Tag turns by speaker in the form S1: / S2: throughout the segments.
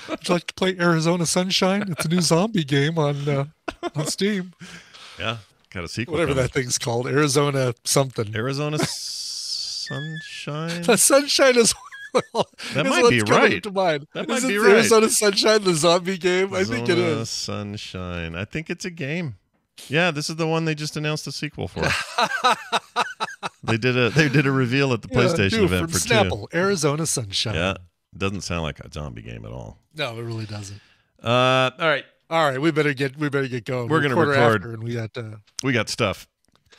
S1: Would you like to play Arizona Sunshine? It's a new zombie game on Steam.
S2: Yeah, got a sequel.
S1: Whatever that thing's called, Arizona something.
S2: Arizona Sunshine.
S1: The Sunshine is.
S2: That might be right.
S1: That might be right. Arizona Sunshine, the zombie game.
S2: Arizona
S1: I think it is.
S2: Sunshine. I think it's a game. Yeah, this is the one they just announced a sequel for. They did a reveal at the PlayStation event for
S1: Snapple, 2. Arizona Sunshine.
S2: Yeah, doesn't sound like a zombie game at all.
S1: No, it really doesn't.
S2: All right.
S1: We better get going.
S2: We're gonna record,
S1: and
S2: we got stuff.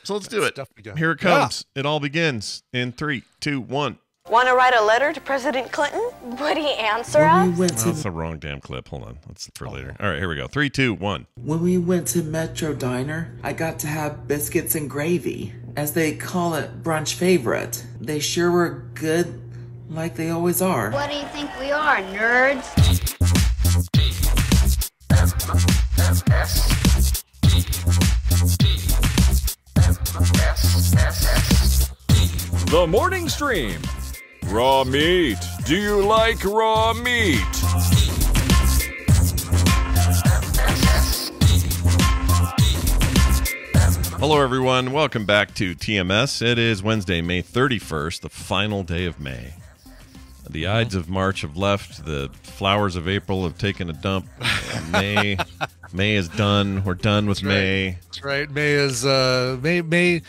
S2: So let's do it. Here it comes. Yeah. It all begins in 3, 2, 1.
S3: Want to write a letter to President Clinton? Would he answer us?
S2: That's the wrong damn clip. Hold on. That's for later. All right, here we go. 3, 2, 1.
S4: When we went to Metro Diner, I got to have biscuits and gravy. As they call it, brunch favorite. They sure were good, like they always are.
S5: What do you think we are, nerds?
S6: The Morning Stream. Raw meat. Do you like raw meat?
S2: Hello, everyone. Welcome back to TMS. It is Wednesday, May 31st, the final day of May. The Ides of March have left. The flowers of April have taken a dump. May is done. We're done with May.
S1: That's right. May is May.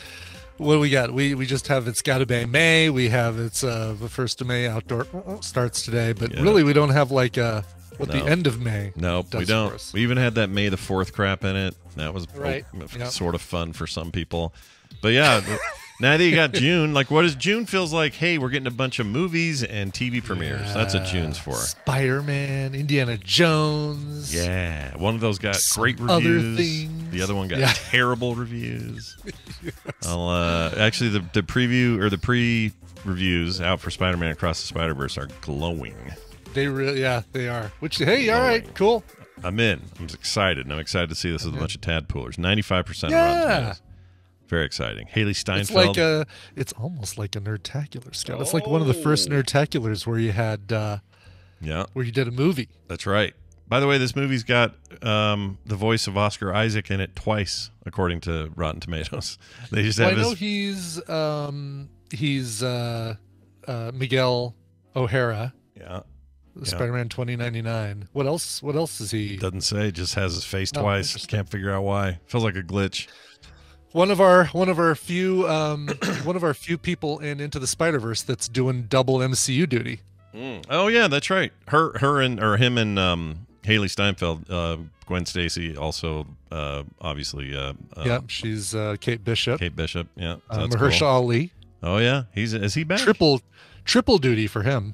S1: What do we got? We just have It's Gotta Be May. We have the 1st of May outdoor starts today, but really we don't have like the end of May.
S2: Nope, we don't. We even had that May the 4th crap in it. That was sort of fun for some people. But yeah, now that you got June, like what is June feels like? Hey, we're getting a bunch of movies and TV premieres. That's what June's for. Spider-Man,
S1: Indiana Jones.
S2: Yeah, one of those got great reviews.
S1: Other things.
S2: The other one got terrible reviews. Yes. Actually, the preview or the pre-reviews out for Spider-Man Across the Spider-Verse are glowing.
S1: They are. Which, hey, all right, cool.
S2: I'm in. I'm excited, and I'm excited to see this with a bunch of tadpoolers. 95% Rotten Tomatoes. Very exciting. Haley Steinfeld.
S1: It's almost like a Nerdtacular, Scott. It's like one of the first Nerdtaculars where you had, where you did a movie.
S2: That's right. By the way, this movie's got the voice of Oscar Isaac in it twice, according to Rotten Tomatoes. They just have
S1: I know he's Miguel O'Hara.
S2: Yeah.
S1: Spider-Man 2099. What else is he?
S2: Doesn't say. Just has his face twice. Can't figure out why. Feels like a glitch.
S1: One of our few people in Into the Spider-Verse that's doing double MCU duty.
S2: Oh yeah, that's right. Him and Haley Steinfeld, Gwen Stacy also obviously.
S1: She's Kate Bishop.
S2: Kate Bishop. Yeah. So
S1: Mahershala Ali.
S2: Oh yeah, is he back?
S1: Triple duty for him.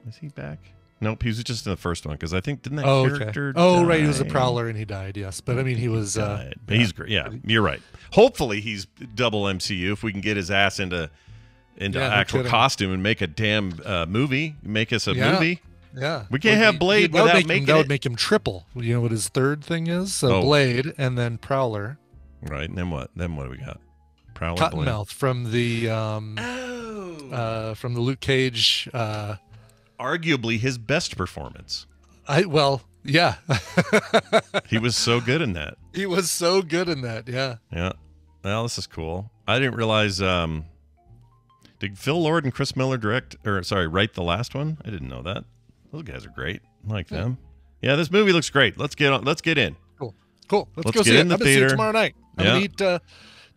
S2: Is he back? Nope, he was just in the first one because I think didn't that character?
S1: Okay. Oh, right, he was a Prowler and he died. Yes, but I mean he was.
S2: He's great. Yeah, you're right. Hopefully he's double MCU if we can get his ass into actual costume and make a damn movie. Make us a movie.
S1: Yeah,
S2: we can't have Blade without making
S1: that would make him triple. You know what his third thing is? So Blade and then Prowler.
S2: Right, and then what? Then what do we got? Prowler,
S1: Cottonmouth from the Luke Cage.
S2: Arguably his best performance.
S1: Yeah.
S2: He was so good in that.
S1: Yeah.
S2: Yeah. Well, this is cool. I didn't realize did Phil Lord and Chris Miller write the last one? I didn't know that. Those guys are great. I like them. Yeah, this movie looks great. Let's get in.
S1: Cool. Let's go see it. I'm gonna see it tomorrow night. I'm gonna eat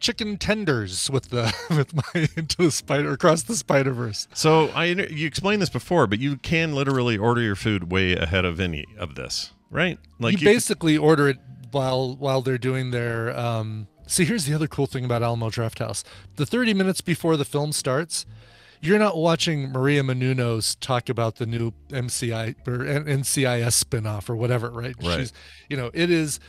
S1: chicken tenders with my Across the Spider-Verse.
S2: So you explained this before, but you can literally order your food way ahead of any of this, right? Like
S1: you basically order it while they're doing their. See, here's the other cool thing about Alamo Drafthouse: the 30 minutes before the film starts, you're not watching Maria Menounos talk about the new MCI or NCIS spinoff or whatever, right?
S2: Right.
S1: It is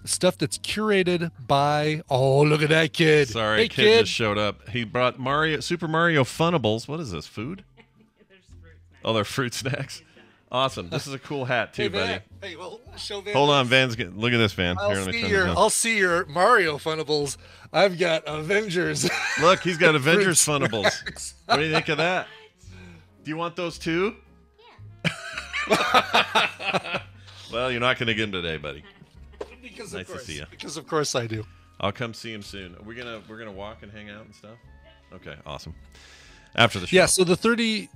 S1: stuff that's curated by. Oh, look at that kid!
S2: Sorry,
S1: hey,
S2: kid just showed up. He brought Super Mario Funnables. What is this? Food?
S7: There's fruit snacks.
S2: Oh, they're fruit snacks. Awesome. This is a cool hat too, buddy.
S1: Hey, well, show Van.
S2: Hold on, Van's look at this, Van.
S1: I'll see your Mario Funnables. I've got Avengers.
S2: Look, he's got Avengers Funnables. What do you think of that? Do you want those too?
S7: Yeah.
S2: Well, you're not going to get him today, buddy.
S1: Because
S2: nice to see you.
S1: Because of course I do.
S2: I'll come see him soon. We're gonna walk and hang out and stuff. Okay, awesome. After the show.
S1: Yeah. So the 30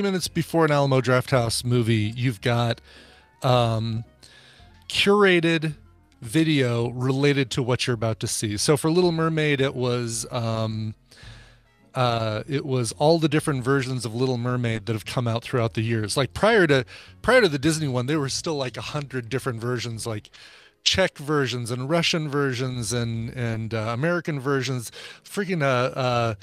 S1: minutes before an Alamo Drafthouse movie, you've got curated video related to what you're about to see. So for Little Mermaid, it was all the different versions of Little Mermaid that have come out throughout the years. Like prior to the Disney one, there were still like 100 different versions, like Czech versions and Russian versions and American versions. Freaking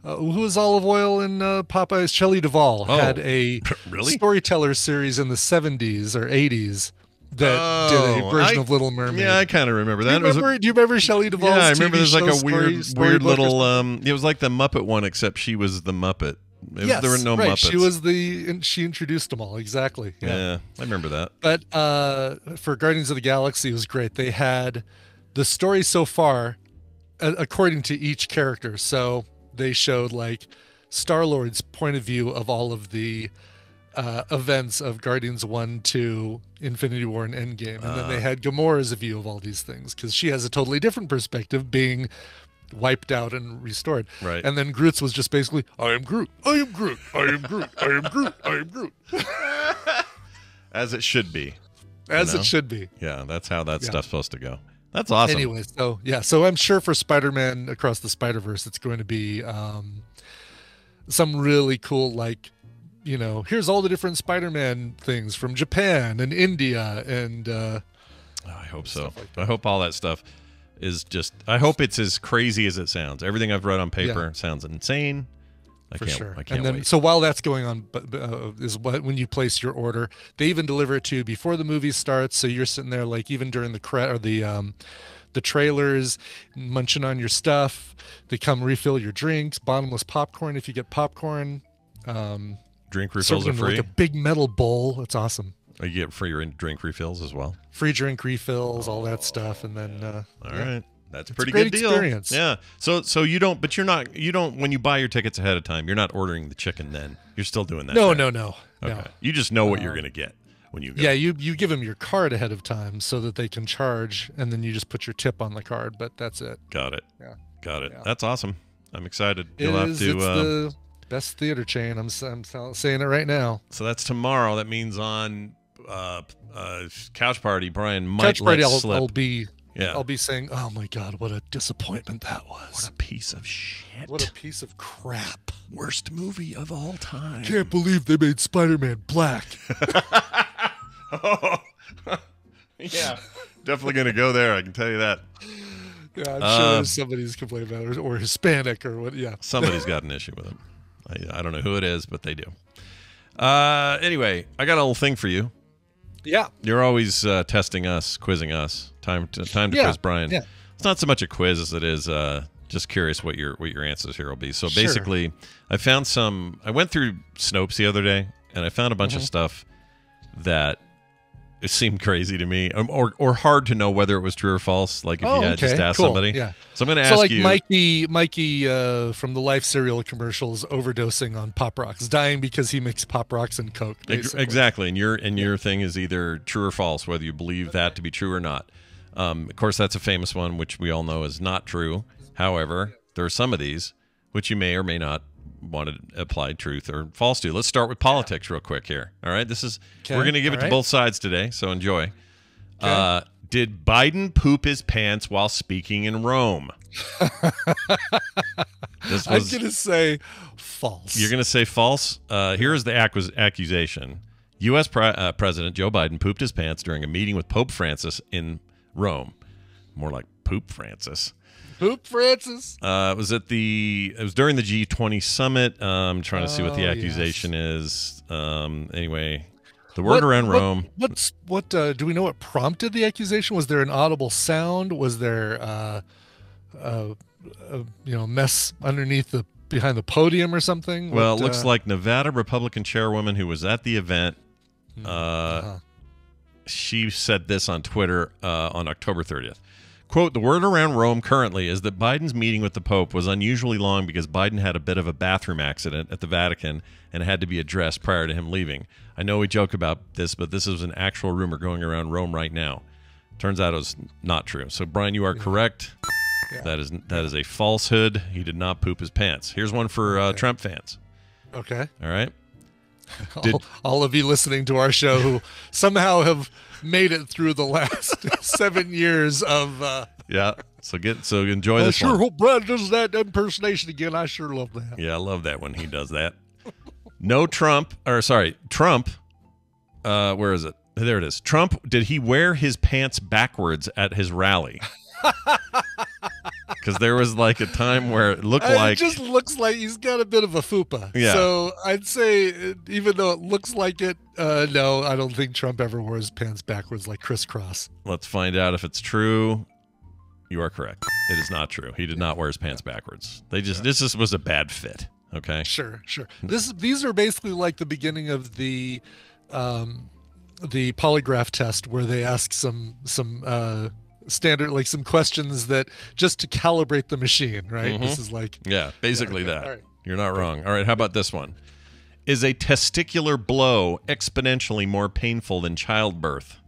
S1: who was Olive Oil in Popeyes? Shelley Duvall had a storyteller series in the 70s or 80s that did a version of Little Mermaid.
S2: Yeah, I kind of remember that.
S1: Do you remember Shelley Duvall's
S2: I remember
S1: TV
S2: there's like a weird little
S1: it
S2: was like the Muppet one, except she was the Muppet.
S1: Yes,
S2: there were no
S1: right.
S2: Muppets.
S1: She introduced them all. Exactly.
S2: Yeah, I remember that.
S1: But for Guardians of the Galaxy, it was great. They had the story so far according to each character. So they showed like Star-Lord's point of view of all of the events of Guardians 1, 2, Infinity War, and Endgame. And then they had Gamora's view of all these things because she has a totally different perspective, being wiped out and restored.
S2: Right.
S1: And then Groot's was just basically, I am Groot, I am Groot, I am Groot, I am Groot, I am Groot.
S2: As it should be.
S1: As it should be.
S2: Yeah, that's how that stuff's supposed to go. That's awesome.
S1: Anyway, so I'm sure for Spider-Man Across the Spider-Verse, it's going to be some really cool, like, here's all the different Spider-Man things from Japan and India and
S2: I hope so.
S1: Like
S2: I hope all that stuff is just, I hope it's as crazy as it sounds. Everything I've read on paper sounds insane. I can't wait.
S1: So while that's going on, is when you place your order, they even deliver it to you before the movie starts. So you're sitting there, like, even during the trailers, munching on your stuff. They come refill your drinks, bottomless popcorn if you get popcorn.
S2: Drink refills are free.
S1: Like a big metal bowl. It's awesome.
S2: You get free drink refills as well.
S1: Free drink refills, all that stuff, and then
S2: all right, that's a pretty
S1: great
S2: good deal.
S1: Experience.
S2: Yeah. So you don't, but you don't. When you buy your tickets ahead of time, you're not ordering the chicken. Then you're still doing that.
S1: No.
S2: Okay. You just know what you're gonna get when you go.
S1: Yeah, you give them your card ahead of time so that they can charge, and then you just put your tip on the card. But that's it.
S2: Got it.
S1: Yeah.
S2: Got it.
S1: Yeah.
S2: That's awesome. I'm excited.
S1: It's the best theater chain. I'm saying it right now.
S2: So that's tomorrow. That means on Couch Party, Brian might let slip.
S1: I'll be saying, oh my God, what a disappointment that was.
S2: What a piece of shit.
S1: What a piece of crap.
S2: Worst movie of all time.
S1: Can't believe they made Spider-Man black.
S2: Oh. Yeah. Definitely going to go there. I can tell you that.
S1: Yeah, I'm sure there's somebody's complaining about it, or Hispanic, or what. Yeah.
S2: Somebody's got an issue with it. I don't know who it is, but they do. Anyway, I got a little thing for you.
S1: Yeah.
S2: You're always testing us, quizzing us. Time to quiz Brian.
S1: Yeah.
S2: It's not so much a quiz as it is just curious what your answers here will be. So basically, I went through Snopes the other day, and I found a bunch of stuff that it seemed crazy to me, or hard to know whether it was true or false. Like if you had just asked somebody.
S1: Yeah.
S2: So I'm going to ask you.
S1: Mikey from the Life cereal commercials overdosing on Pop Rocks, dying because he makes Pop Rocks and Coke. Basically.
S2: Exactly, and your thing is either true or false, whether you believe that to be true or not. Of course, that's a famous one, which we all know is not true. However, there are some of these which you may or may not want to apply truth or false to. Let's start with politics real quick here. All right, we're going to give it to both sides today, so enjoy. Okay. Did Biden poop his pants while speaking in Rome?
S1: I'm going to say false.
S2: You're going to say false? Here is the accusation. U.S. President Joe Biden pooped his pants during a meeting with Pope Francis in Rome. More like Poop Francis.
S1: Poop Francis.
S2: It was during the G20 summit. I'm trying to see what the accusation is. Anyway, the word around Rome.
S1: Do we know what prompted the accusation? Was there an audible sound? Was there mess underneath behind the podium or something?
S2: Well, it looks like Nevada Republican chairwoman who was at the event. She said this on Twitter on October 30th. Quote, the word around Rome currently is that Biden's meeting with the Pope was unusually long because Biden had a bit of a bathroom accident at the Vatican and had to be addressed prior to him leaving. I know we joke about this, but this is an actual rumor going around Rome right now. Turns out it was not true. So, Brian, you are correct. Yeah. That is a falsehood. He did not poop his pants. Here's one for Trump fans.
S1: Okay.
S2: All right.
S1: All of you listening to our show who somehow have made it through the last 7 years of
S2: yeah. So enjoy this
S1: one. I sure
S2: one.
S1: hope Brad does that impersonation again. I sure love that.
S2: Yeah, I love that when he does that. Trump. Where is it? There it is. Trump, did he wear his pants backwards at his rally? Because there was like a time where it looked like...
S1: It just looks like he's got a bit of a fupa.
S2: Yeah.
S1: So I'd say, even though it looks like it, no, I don't think Trump ever wore his pants backwards like crisscross.
S2: Let's find out if it's true. You are correct. It is not true. He did not wear his pants backwards. This was a bad fit. Okay.
S1: Sure. These are basically like the beginning of the polygraph test where they ask some standard, like some questions that just to calibrate the machine, right? This is like
S2: basically that.
S1: Right.
S2: You're not wrong. All right, how about this one? Is a testicular blow exponentially more painful than childbirth?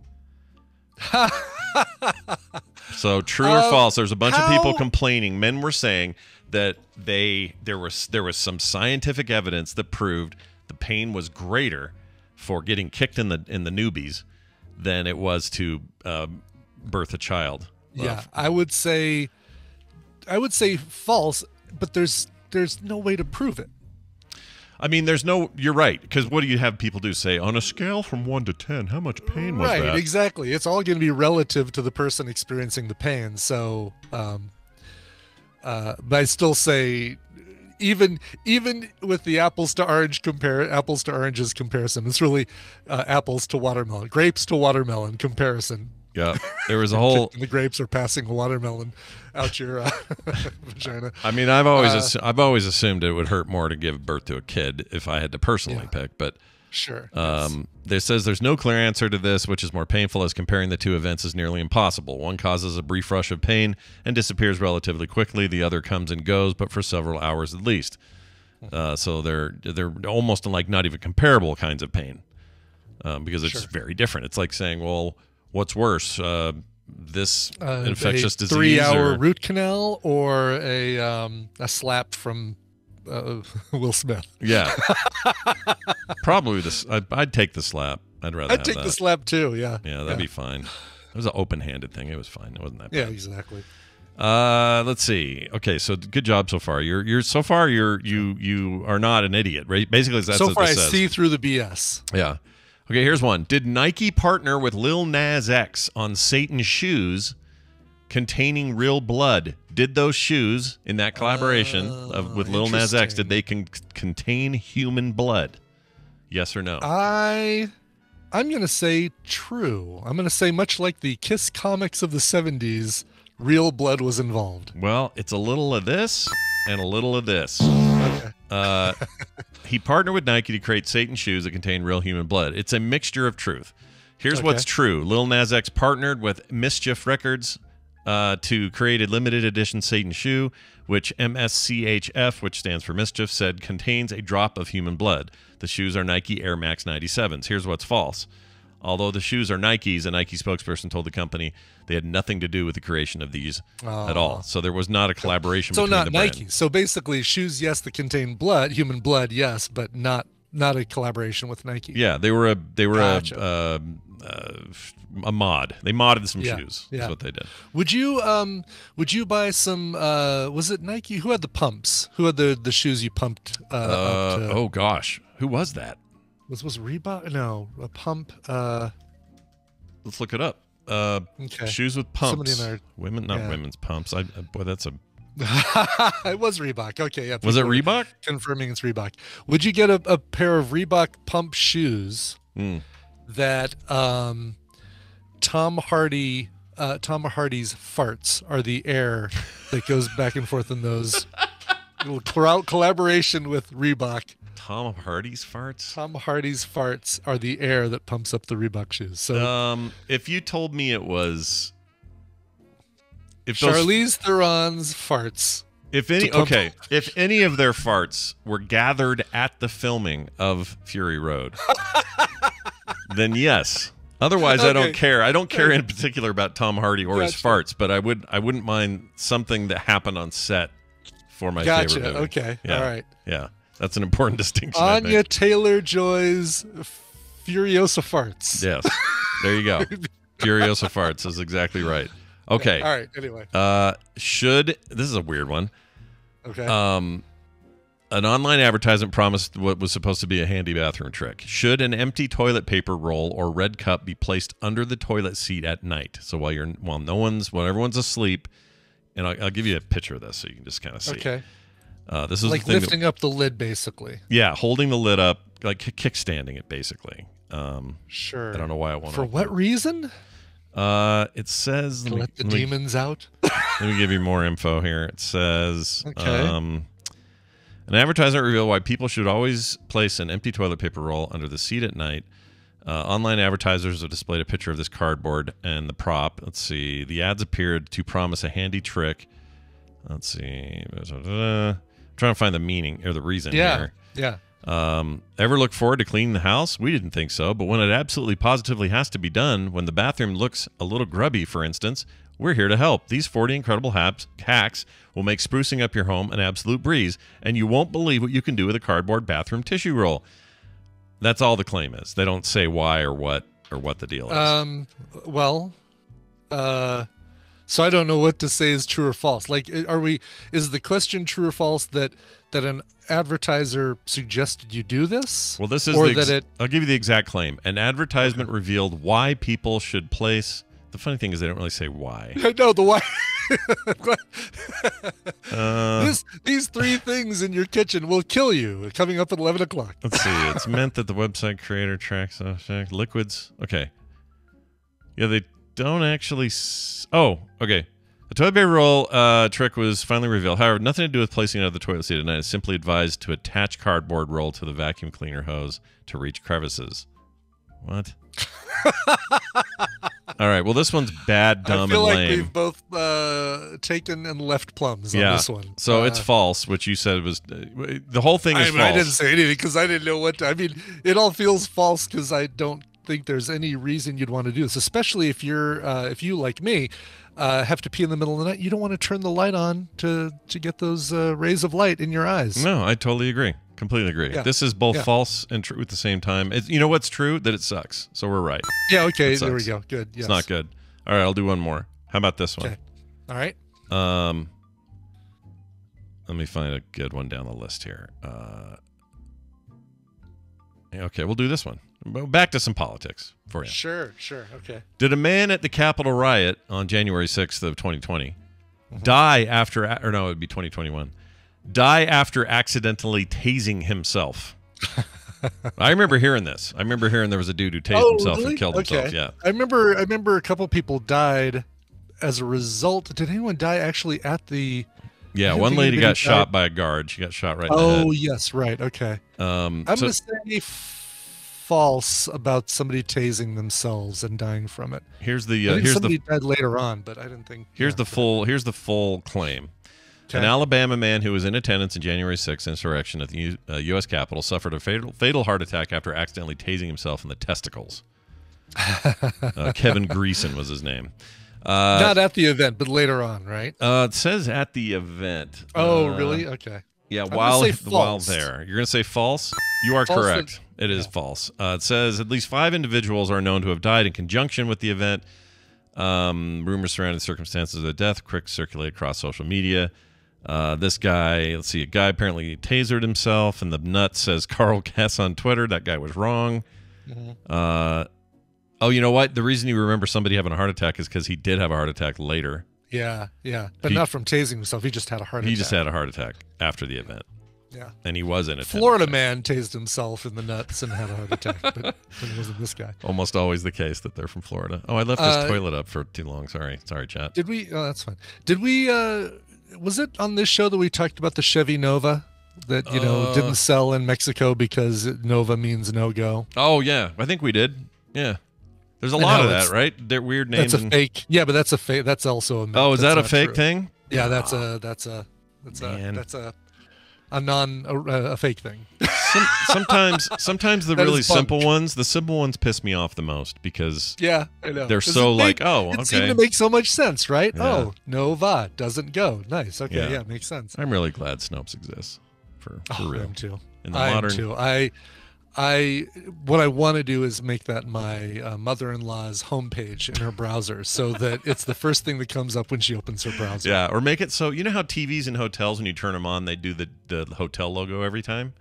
S2: So true or false? There's a bunch of people complaining. Men were saying that there was some scientific evidence that proved the pain was greater for getting kicked in the newbies than it was to birth a child.
S1: Yeah, I would say false, but there's no way to prove it.
S2: I mean, you're right, because what do you have people do? Say, on a scale from 1 to 10, how much pain was that?
S1: Right, exactly. It's all going to be relative to the person experiencing the pain. So, but I still say, even with the apples to oranges comparison, it's really apples to watermelon, grapes to watermelon comparison.
S2: Yeah, there was a whole.
S1: The grapes are passing a watermelon out your vagina.
S2: I mean, I've always assumed it would hurt more to give birth to a kid if I had to personally pick, but
S1: sure.
S2: There says there's no clear answer to this, which is more painful, as comparing the two events is nearly impossible. One causes a brief rush of pain and disappears relatively quickly. The other comes and goes, but for several hours at least. So they're almost like not even comparable kinds of pain, because it's very different. It's like saying, well, what's worse, this infectious disease,
S1: 3-hour root canal, or a slap from Will Smith?
S2: Yeah, probably this. I'd take the slap. I'd
S1: take the slap too. Yeah,
S2: that'd be fine. It was an open-handed thing. It was fine. It wasn't that bad.
S1: Yeah, exactly.
S2: Let's see. Okay, so good job so far. You are not an idiot, right? Basically, that's
S1: so
S2: what
S1: far.
S2: This
S1: I
S2: says.
S1: see through the BS.
S2: Yeah. Okay, here's one. Did Nike partner with Lil Nas X on Satan's shoes containing real blood? Did those shoes in that collaboration with Lil Nas X, did they contain human blood? Yes or no?
S1: I'm going to say true. I'm going to say, much like the Kiss comics of the 70s, real blood was involved.
S2: Well, it's a little of this and a little of this.
S1: Okay.
S2: He partnered with Nike to create Satan shoes that contain real human blood. It's a mixture of truth. Here's what's true. Lil Nas X partnered with Mischief Records to create a limited edition Satan shoe, which MSCHF, which stands for Mischief, said contains a drop of human blood. The shoes are Nike Air Max 97s. Here's what's false. Although the shoes are Nike's, a Nike spokesperson told the company they had nothing to do with the creation of these at all. So there was not a collaboration between the brands.
S1: Nike. So basically, shoes, yes, that contain blood, human blood, yes, but not a collaboration with Nike.
S2: Yeah, they were a mod. They modded some shoes. That's what they did.
S1: Would you buy some? Was it Nike? Who had the pumps? Who had the shoes you pumped? Up to?
S2: Oh gosh, who was that?
S1: Was Reebok? No, a pump.
S2: Let's look it up.
S1: Okay.
S2: Shoes with pumps.
S1: Not
S2: women's pumps. Boy, that's a.
S1: It was Reebok. Okay, yeah.
S2: Was it Reebok?
S1: Confirming it's Reebok. Would you get a pair of Reebok pump shoes that Tom Hardy's farts are the air that goes back and forth in those? Collaboration with Reebok.
S2: Tom Hardy's farts?
S1: Tom Hardy's farts are the air that pumps up the Reebok shoes. So,
S2: if you told me it was if those,
S1: Charlize Theron's farts.
S2: if any if any of their farts were gathered at the filming of Fury Road, then yes. Otherwise, I don't care. I don't care in particular about Tom Hardy or his farts, but I wouldn't mind something that happened on set for my favorite movie.
S1: Okay.
S2: Yeah.
S1: All right.
S2: Yeah. That's an important distinction.
S1: Anya Taylor-Joy's Furiosa farts.
S2: Yes. There you go. Furiosa farts is exactly right. Okay.
S1: All right. Anyway.
S2: This is a weird one.
S1: Okay.
S2: An online advertisement promised what was supposed to be a handy bathroom trick. Should an empty toilet paper roll or red cup be placed under the toilet seat at night? So while everyone's asleep, and I'll give you a picture of this so you can just kind of see.
S1: Okay.
S2: This is
S1: like lifting up the lid, basically.
S2: Yeah, holding the lid up, like kickstanding it, basically.
S1: Sure.
S2: I don't know why I want to.
S1: For what reason?
S2: It says
S1: to let the demons out.
S2: Let me give you more info here. It says,
S1: okay.
S2: An advertisement revealed why people should always place an empty toilet paper roll under the seat at night. Online advertisers have displayed a picture of this cardboard and the prop. Let's see. The ads appeared to promise a handy trick. Let's see. I'm trying to find the meaning or the reason here.
S1: Yeah.
S2: Ever look forward to cleaning the house? We didn't think so, but when it absolutely positively has to be done, when the bathroom looks a little grubby, for instance, we're here to help. These 40 incredible hacks will make sprucing up your home an absolute breeze, and you won't believe what you can do with a cardboard bathroom tissue roll. That's all the claim is. They don't say why or what the deal is.
S1: So I don't know what to say is true or false. Like, is the question true or false that an advertiser suggested you do this?
S2: Well, this is I'll give you the exact claim. An advertisement revealed why people should place. The funny thing is they don't really say why.
S1: No, the why. These three things in your kitchen will kill you. Coming up at 11 o'clock.
S2: Let's see. It's meant that the website creator tracks liquids. Okay. Yeah, they don't actually. Oh, okay. The toilet paper roll trick was finally revealed. However, nothing to do with placing it on the toilet seat at night. It's simply advised to attach cardboard roll to the vacuum cleaner hose to reach crevices. What? All right. Well, this one's bad, dumb, and lame. I feel like
S1: we've both taken and left plums on this one.
S2: So it's false, which you said was the whole thing is false.
S1: I didn't say anything because I didn't know what to. I mean, it all feels false because I don't think there's any reason you'd want to do this, especially if if you, like me, have to pee in the middle of the night. You don't want to turn the light on to get those rays of light in your eyes.
S2: No, I totally agree. Completely agree. Yeah. This is both false and true at the same time. You know what's true? That it sucks. So we're right.
S1: Yeah, okay. There we go. Good. Yes.
S2: It's not good. All right, I'll do one more. How about this one?
S1: Okay. All right.
S2: Let me find a good one down the list here. Okay, we'll do this one. Back to some politics for you.
S1: Sure. Okay.
S2: Did a man at the Capitol riot on January 6th of 2020 die after, or no, it would be 2021, die after accidentally tasing himself? I remember hearing this. I remember hearing there was a dude who tased himself and killed himself. Yeah.
S1: I remember a couple people died as a result. Did anyone die actually at the...
S2: Yeah, one lady got shot by a guard. She got shot right in the head.
S1: Oh, yes, right. Okay. I'm going to say false about somebody tasing themselves and dying from it.
S2: Somebody
S1: died later on, but I didn't think.
S2: Here's the full claim. Okay. An Alabama man who was in attendance in January 6th insurrection at the U.S. Capitol suffered a fatal heart attack after accidentally tasing himself in the testicles. Kevin Greason was his name.
S1: Not at the event, but later on, right?
S2: It says at the event.
S1: Oh, really? Okay.
S2: Yeah, while there. You're going to say false? You are correct. It is false. It says at least 5 individuals are known to have died in conjunction with the event. Rumors surrounding the circumstances of the death quick circulate across social media. This guy, let's see, a guy apparently tasered himself, and the nut says Carl Kess on Twitter. That guy was wrong. Mm-hmm. Oh, you know what? The reason you remember somebody having a heart attack is because he did have a heart attack later.
S1: Yeah. But not from tasing himself. He just had a heart attack.
S2: He just had a heart attack after the event.
S1: Yeah.
S2: And he was in it.
S1: Florida man tased himself in the nuts and had a heart attack, but it wasn't this guy.
S2: Almost always the case that they're from Florida. Oh, I left this toilet up for too long. Sorry, chat.
S1: Did we? Oh, that's fine. Did we? Was it on this show that we talked about the Chevy Nova that didn't sell in Mexico because Nova means no go?
S2: Oh yeah, I think we did. Yeah. There's a lot of that, right? They're weird names.
S1: That's a fake. Yeah, but that's a fake. That's also a myth.
S2: Oh, is that a
S1: not
S2: fake
S1: true.
S2: thing?
S1: Yeah, that's a fake thing.
S2: Sometimes the
S1: That
S2: really
S1: is bunk.
S2: simple ones piss me off the most because
S1: Yeah, I know.
S2: they're
S1: 'Cause
S2: so
S1: it
S2: like,
S1: make-
S2: oh,
S1: It
S2: okay.
S1: seemed to make so much sense, right?
S2: Yeah.
S1: Oh, Nova doesn't go. Nice. Okay, yeah, makes sense.
S2: I'm really glad Snopes exists for real.
S1: I am too.
S2: In the
S1: I
S2: modern,
S1: am too. What I want to do is make that my mother-in-law's homepage in her browser, so that it's the first thing that comes up when she opens her browser.
S2: yeah, or make it so you know how TVs in hotels when you turn them on, they do the hotel logo every time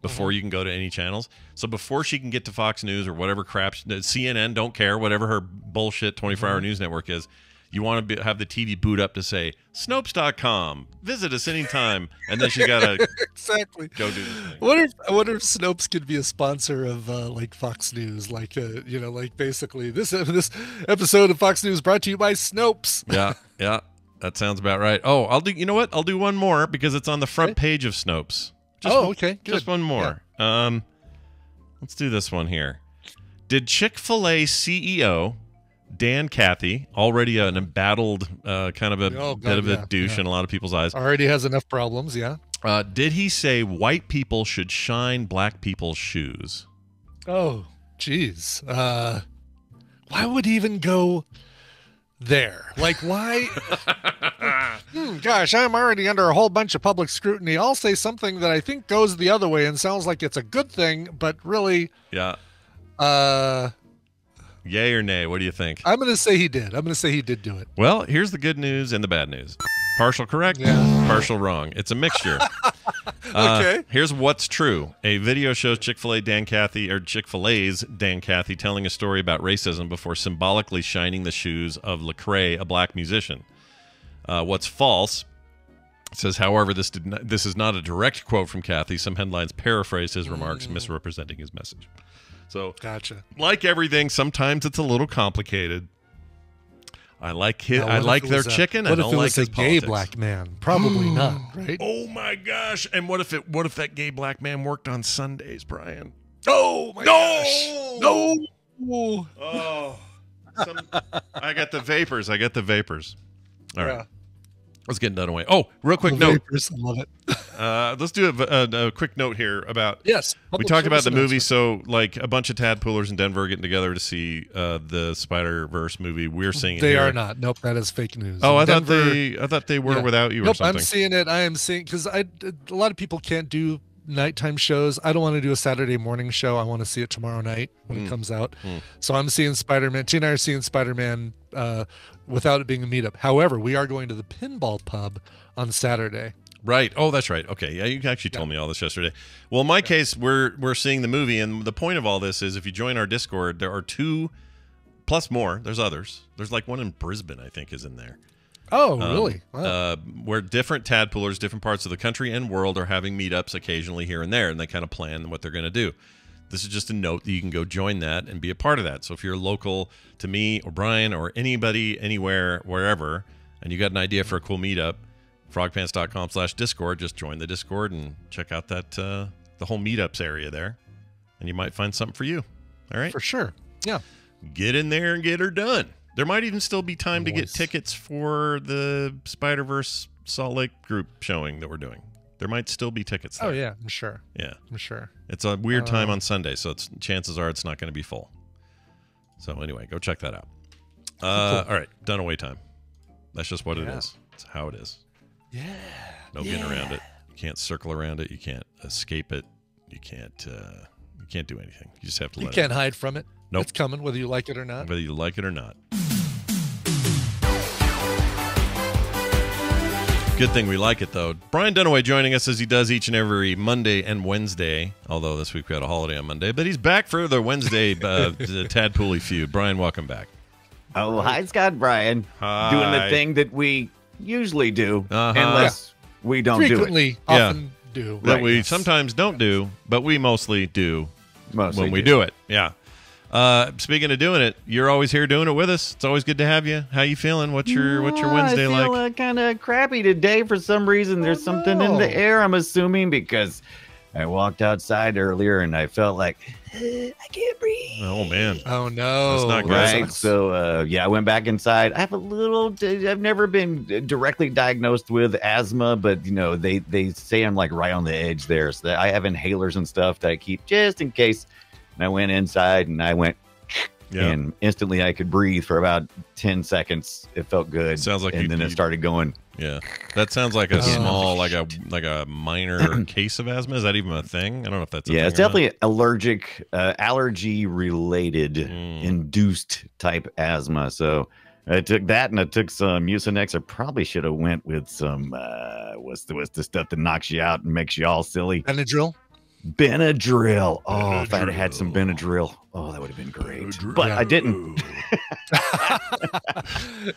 S2: before you can go to any channels. So before she can get to Fox News or whatever crap, CNN, don't care, whatever her bullshit 24-hour news network is. You want to have the TV boot up to say, Snopes.com, visit us anytime. And then she got to
S1: Exactly.
S2: go do the thing.
S1: I wonder if Snopes could be a sponsor of like Fox News, like like basically this episode of Fox News brought to you by Snopes.
S2: Yeah, that sounds about right. Oh, you know what? I'll do one more because it's on the front page of Snopes.
S1: Okay, good.
S2: Just one more. Let's do this one here. Did Chick-fil-A CEO Dan Cathy, already an embattled kind of a bit of a douche in a lot of people's eyes,
S1: Already has enough problems, yeah.
S2: did he say white people should shine black people's shoes?
S1: Oh, geez. Why would he even go there? Like, why? Gosh, I'm already under a whole bunch of public scrutiny. I'll say something that I think goes the other way and sounds like it's a good thing, but really,
S2: Yeah. Yay or nay? What do you think?
S1: I'm going to say he did. I'm going to say he did do it.
S2: Well, here's the good news and the bad news. Partial correct, partial wrong. It's a mixture.
S1: Okay.
S2: Here's what's true. A video shows Chick-fil-A's Dan Cathy telling a story about racism before symbolically shining the shoes of Lecrae, a black musician. What's false? It says, however, this is not a direct quote from Cathy. Some headlines paraphrase his remarks, misrepresenting his message. So,
S1: Gotcha.
S2: like everything, sometimes it's a little complicated. I like their chicken. I don't like his
S1: a gay
S2: politics.
S1: black man? Probably not, right?
S2: Oh my gosh! And what if that gay black man worked on Sundays, Brian?
S1: Oh my gosh! No!
S2: Oh, I got the vapors. All right.
S1: Yeah.
S2: Let's get done away. Oh, real quick note.
S1: Vapors, I love it.
S2: Let's do a quick note here about.
S1: Yes.
S2: We talked about the movie, so like a bunch of tadpoolers in Denver getting together to see the Spider-Verse movie. We're seeing it.
S1: They
S2: here.
S1: are not. Nope, that is fake news.
S2: Oh, I
S1: Denver,
S2: thought they were
S1: yeah.
S2: without you or
S1: Nope,
S2: something.
S1: I'm seeing it. I am seeing because a lot of people can't do nighttime shows. I don't want to do a Saturday morning show. I want to see it tomorrow night when it comes out. So I'm seeing Spider-Man. Tina and I are seeing Spider-Man without it being a meetup. However, we are going to the pinball pub on Saturday.
S2: Right. Oh, that's right. Okay. Yeah, you actually told me all this yesterday. Well, in my case, we're seeing the movie, and the point of all this is if you join our Discord, there are 2 plus more. There's others. There's like one in Brisbane, I think, is in there.
S1: Oh, really? Wow.
S2: Where different tadpoolers, different parts of the country and world are having meetups occasionally here and there, and they kind of plan what they're going to do. This is just a note that you can go join that and be a part of that. So if you're local to me or Brian or anybody, anywhere, wherever, and you got an idea for a cool meetup, frogpants.com/Discord, just join the Discord and check out that the whole meetups area there, and you might find something for you. All right?
S1: For sure. Yeah.
S2: Get in there and get her done. There might even still be time to get tickets for the Spider-Verse Salt Lake group showing that we're doing. There might still be tickets there.
S1: Oh, yeah, I'm sure.
S2: Yeah.
S1: I'm sure.
S2: It's a weird time on Sunday, so chances are it's not going to be full. So anyway, go check that out.
S1: Cool.
S2: All right, done away time. That's just what it is. It's how it is.
S1: Yeah.
S2: No getting around it. You can't circle around it. You can't escape it. You can't do anything. You just have to let it.
S1: You can't hide from it.
S2: Nope.
S1: It's coming, whether you like it or not.
S2: Whether you like it or not. Good thing we like it, though. Brian Dunaway joining us as he does each and every Monday and Wednesday, although this week we had a holiday on Monday, but he's back for the Wednesday the Tadpooley feud. Brian, welcome back.
S7: Oh, hi, Scott, Brian.
S2: Hi.
S7: Doing the thing that we usually do, unless we don't
S1: Frequently, often do.
S2: That
S1: Right.
S2: we sometimes don't do, but we mostly do
S7: Mostly
S2: when we
S7: do.
S2: do it. Yeah. Speaking of doing it, you're always here doing it with us. It's always good to have you. How you feeling? What's your Wednesday
S7: I feel
S2: like?
S7: kind of crappy today for some reason. There's something in the air, I'm assuming, because I walked outside earlier and I felt like I can't breathe.
S2: Oh man.
S1: Oh no.
S2: That's not good.
S7: Right. So yeah, I went back inside. I have a little. I've never been directly diagnosed with asthma, but you know they say I'm like right on the edge there. So that I have inhalers and stuff that I keep just in case. And I went inside and I went. Yeah. And instantly I could breathe for about 10 seconds. It felt good.
S2: Sounds like
S7: and then it started going.
S2: Yeah. That sounds like a small, like a minor case of asthma. Is that even a thing? I don't know if that's a thing
S7: it's definitely allergic, allergy related induced type asthma. So I took that and I took some Mucinex. I probably should have went with some what's the stuff that knocks you out and makes you all silly?
S1: Benadryl.
S7: Oh, if I had had some Benadryl, that would have been great. But I didn't.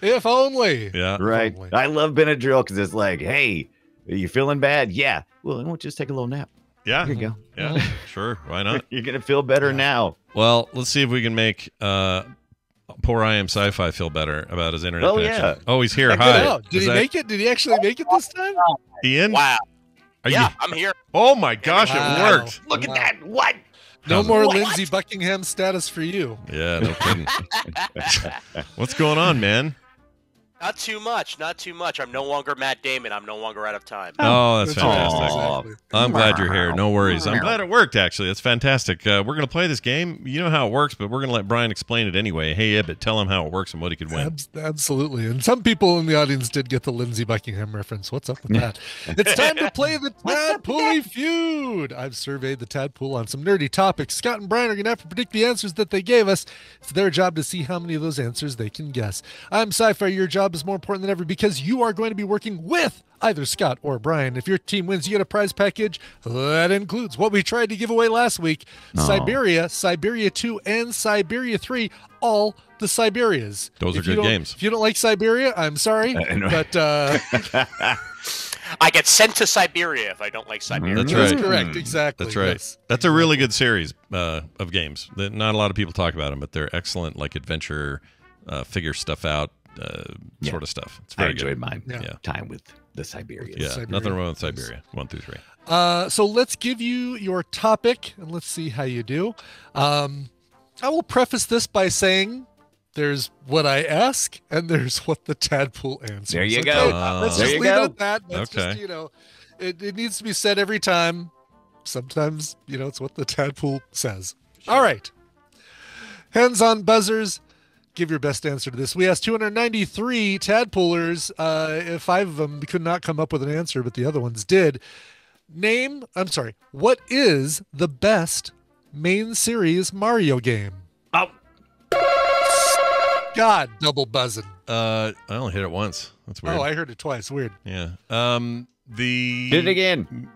S1: If only.
S2: Yeah.
S7: Right.
S1: Only.
S7: I love Benadryl because it's like, hey, are you feeling bad? Yeah. Well, I want you to take a little nap.
S2: Yeah.
S7: Here you go.
S2: Yeah. Sure. Why not?
S7: You're going to feel better now.
S2: Well, let's see if we can make poor I Am Sci-Fi feel better about his internet connection.
S7: Yeah.
S2: Oh, he's here.
S1: Check
S2: Hi.
S1: it out. Did he make it? Did he actually make it this time?
S2: Ian?
S8: Wow.
S2: Are
S8: Yeah,
S2: you...
S8: I'm here.
S2: Oh my gosh,
S1: Wow.
S2: it worked.
S7: Look at that. What?
S1: No
S2: How's
S1: more
S2: it?
S1: Lindsey Buckingham status for you.
S2: Yeah, no kidding. What's going on, man?
S8: Not too much. Not too much. I'm no longer Matt Damon. I'm no longer out of time.
S2: Oh, that's fantastic.
S1: Exactly.
S2: I'm glad you're here. No worries. I'm glad it worked, actually. That's fantastic. We're going to play this game. You know how it works, but we're going to let Brian explain it anyway. Hey, Ibbot, tell him how it works and what he could win.
S1: Absolutely. And some people in the audience did get the Lindsey Buckingham reference. What's up with that? It's time to play the Tadpool Feud. I've surveyed the Tadpool on some nerdy topics. Scott and Brian are going to have to predict the answers that they gave us. It's their job to see how many of those answers they can guess. I'm Sci-Fi. Your job is more important than ever because you are going to be working with either Scott or Brian. If your team wins, you get a prize package. That includes what we tried to give away last week. Siberia, Siberia 2, and Siberia 3. All the Siberias.
S2: Those are good games.
S1: If you don't like Siberia, I'm sorry. But
S8: I get sent to Siberia if I don't like Siberia.
S2: That's right.
S1: That's correct. Exactly.
S2: That's right.
S1: Yes.
S2: That's a really good series of games. Not a lot of people talk about them, but they're excellent, like adventure, figure stuff out sort of stuff. It's very
S7: I enjoyed
S2: good.
S7: my time with the Siberians.
S2: Yeah,
S1: Siberia.
S2: nothing wrong with Siberia. 1 through 3.
S1: So let's give you your topic, and let's see how you do. I will preface this by saying there's what I ask, and there's what the Tadpool answers.
S7: There you
S1: Okay?
S7: go.
S1: Let's
S7: There
S1: just
S7: you
S1: leave
S7: go.
S1: it at that. That's
S2: Okay.
S1: just, it needs to be said every time. Sometimes, it's what the Tadpool says. All right. Hands on buzzers. Give your best answer to this. We asked 293 Tadpoolers. 5 of them could not come up with an answer, but the other ones did. What is the best main series Mario game?
S7: Oh.
S1: God, double buzzing.
S2: I only hit it once. That's weird.
S1: Oh, I heard it twice. Weird.
S2: Yeah. The
S7: Did it again.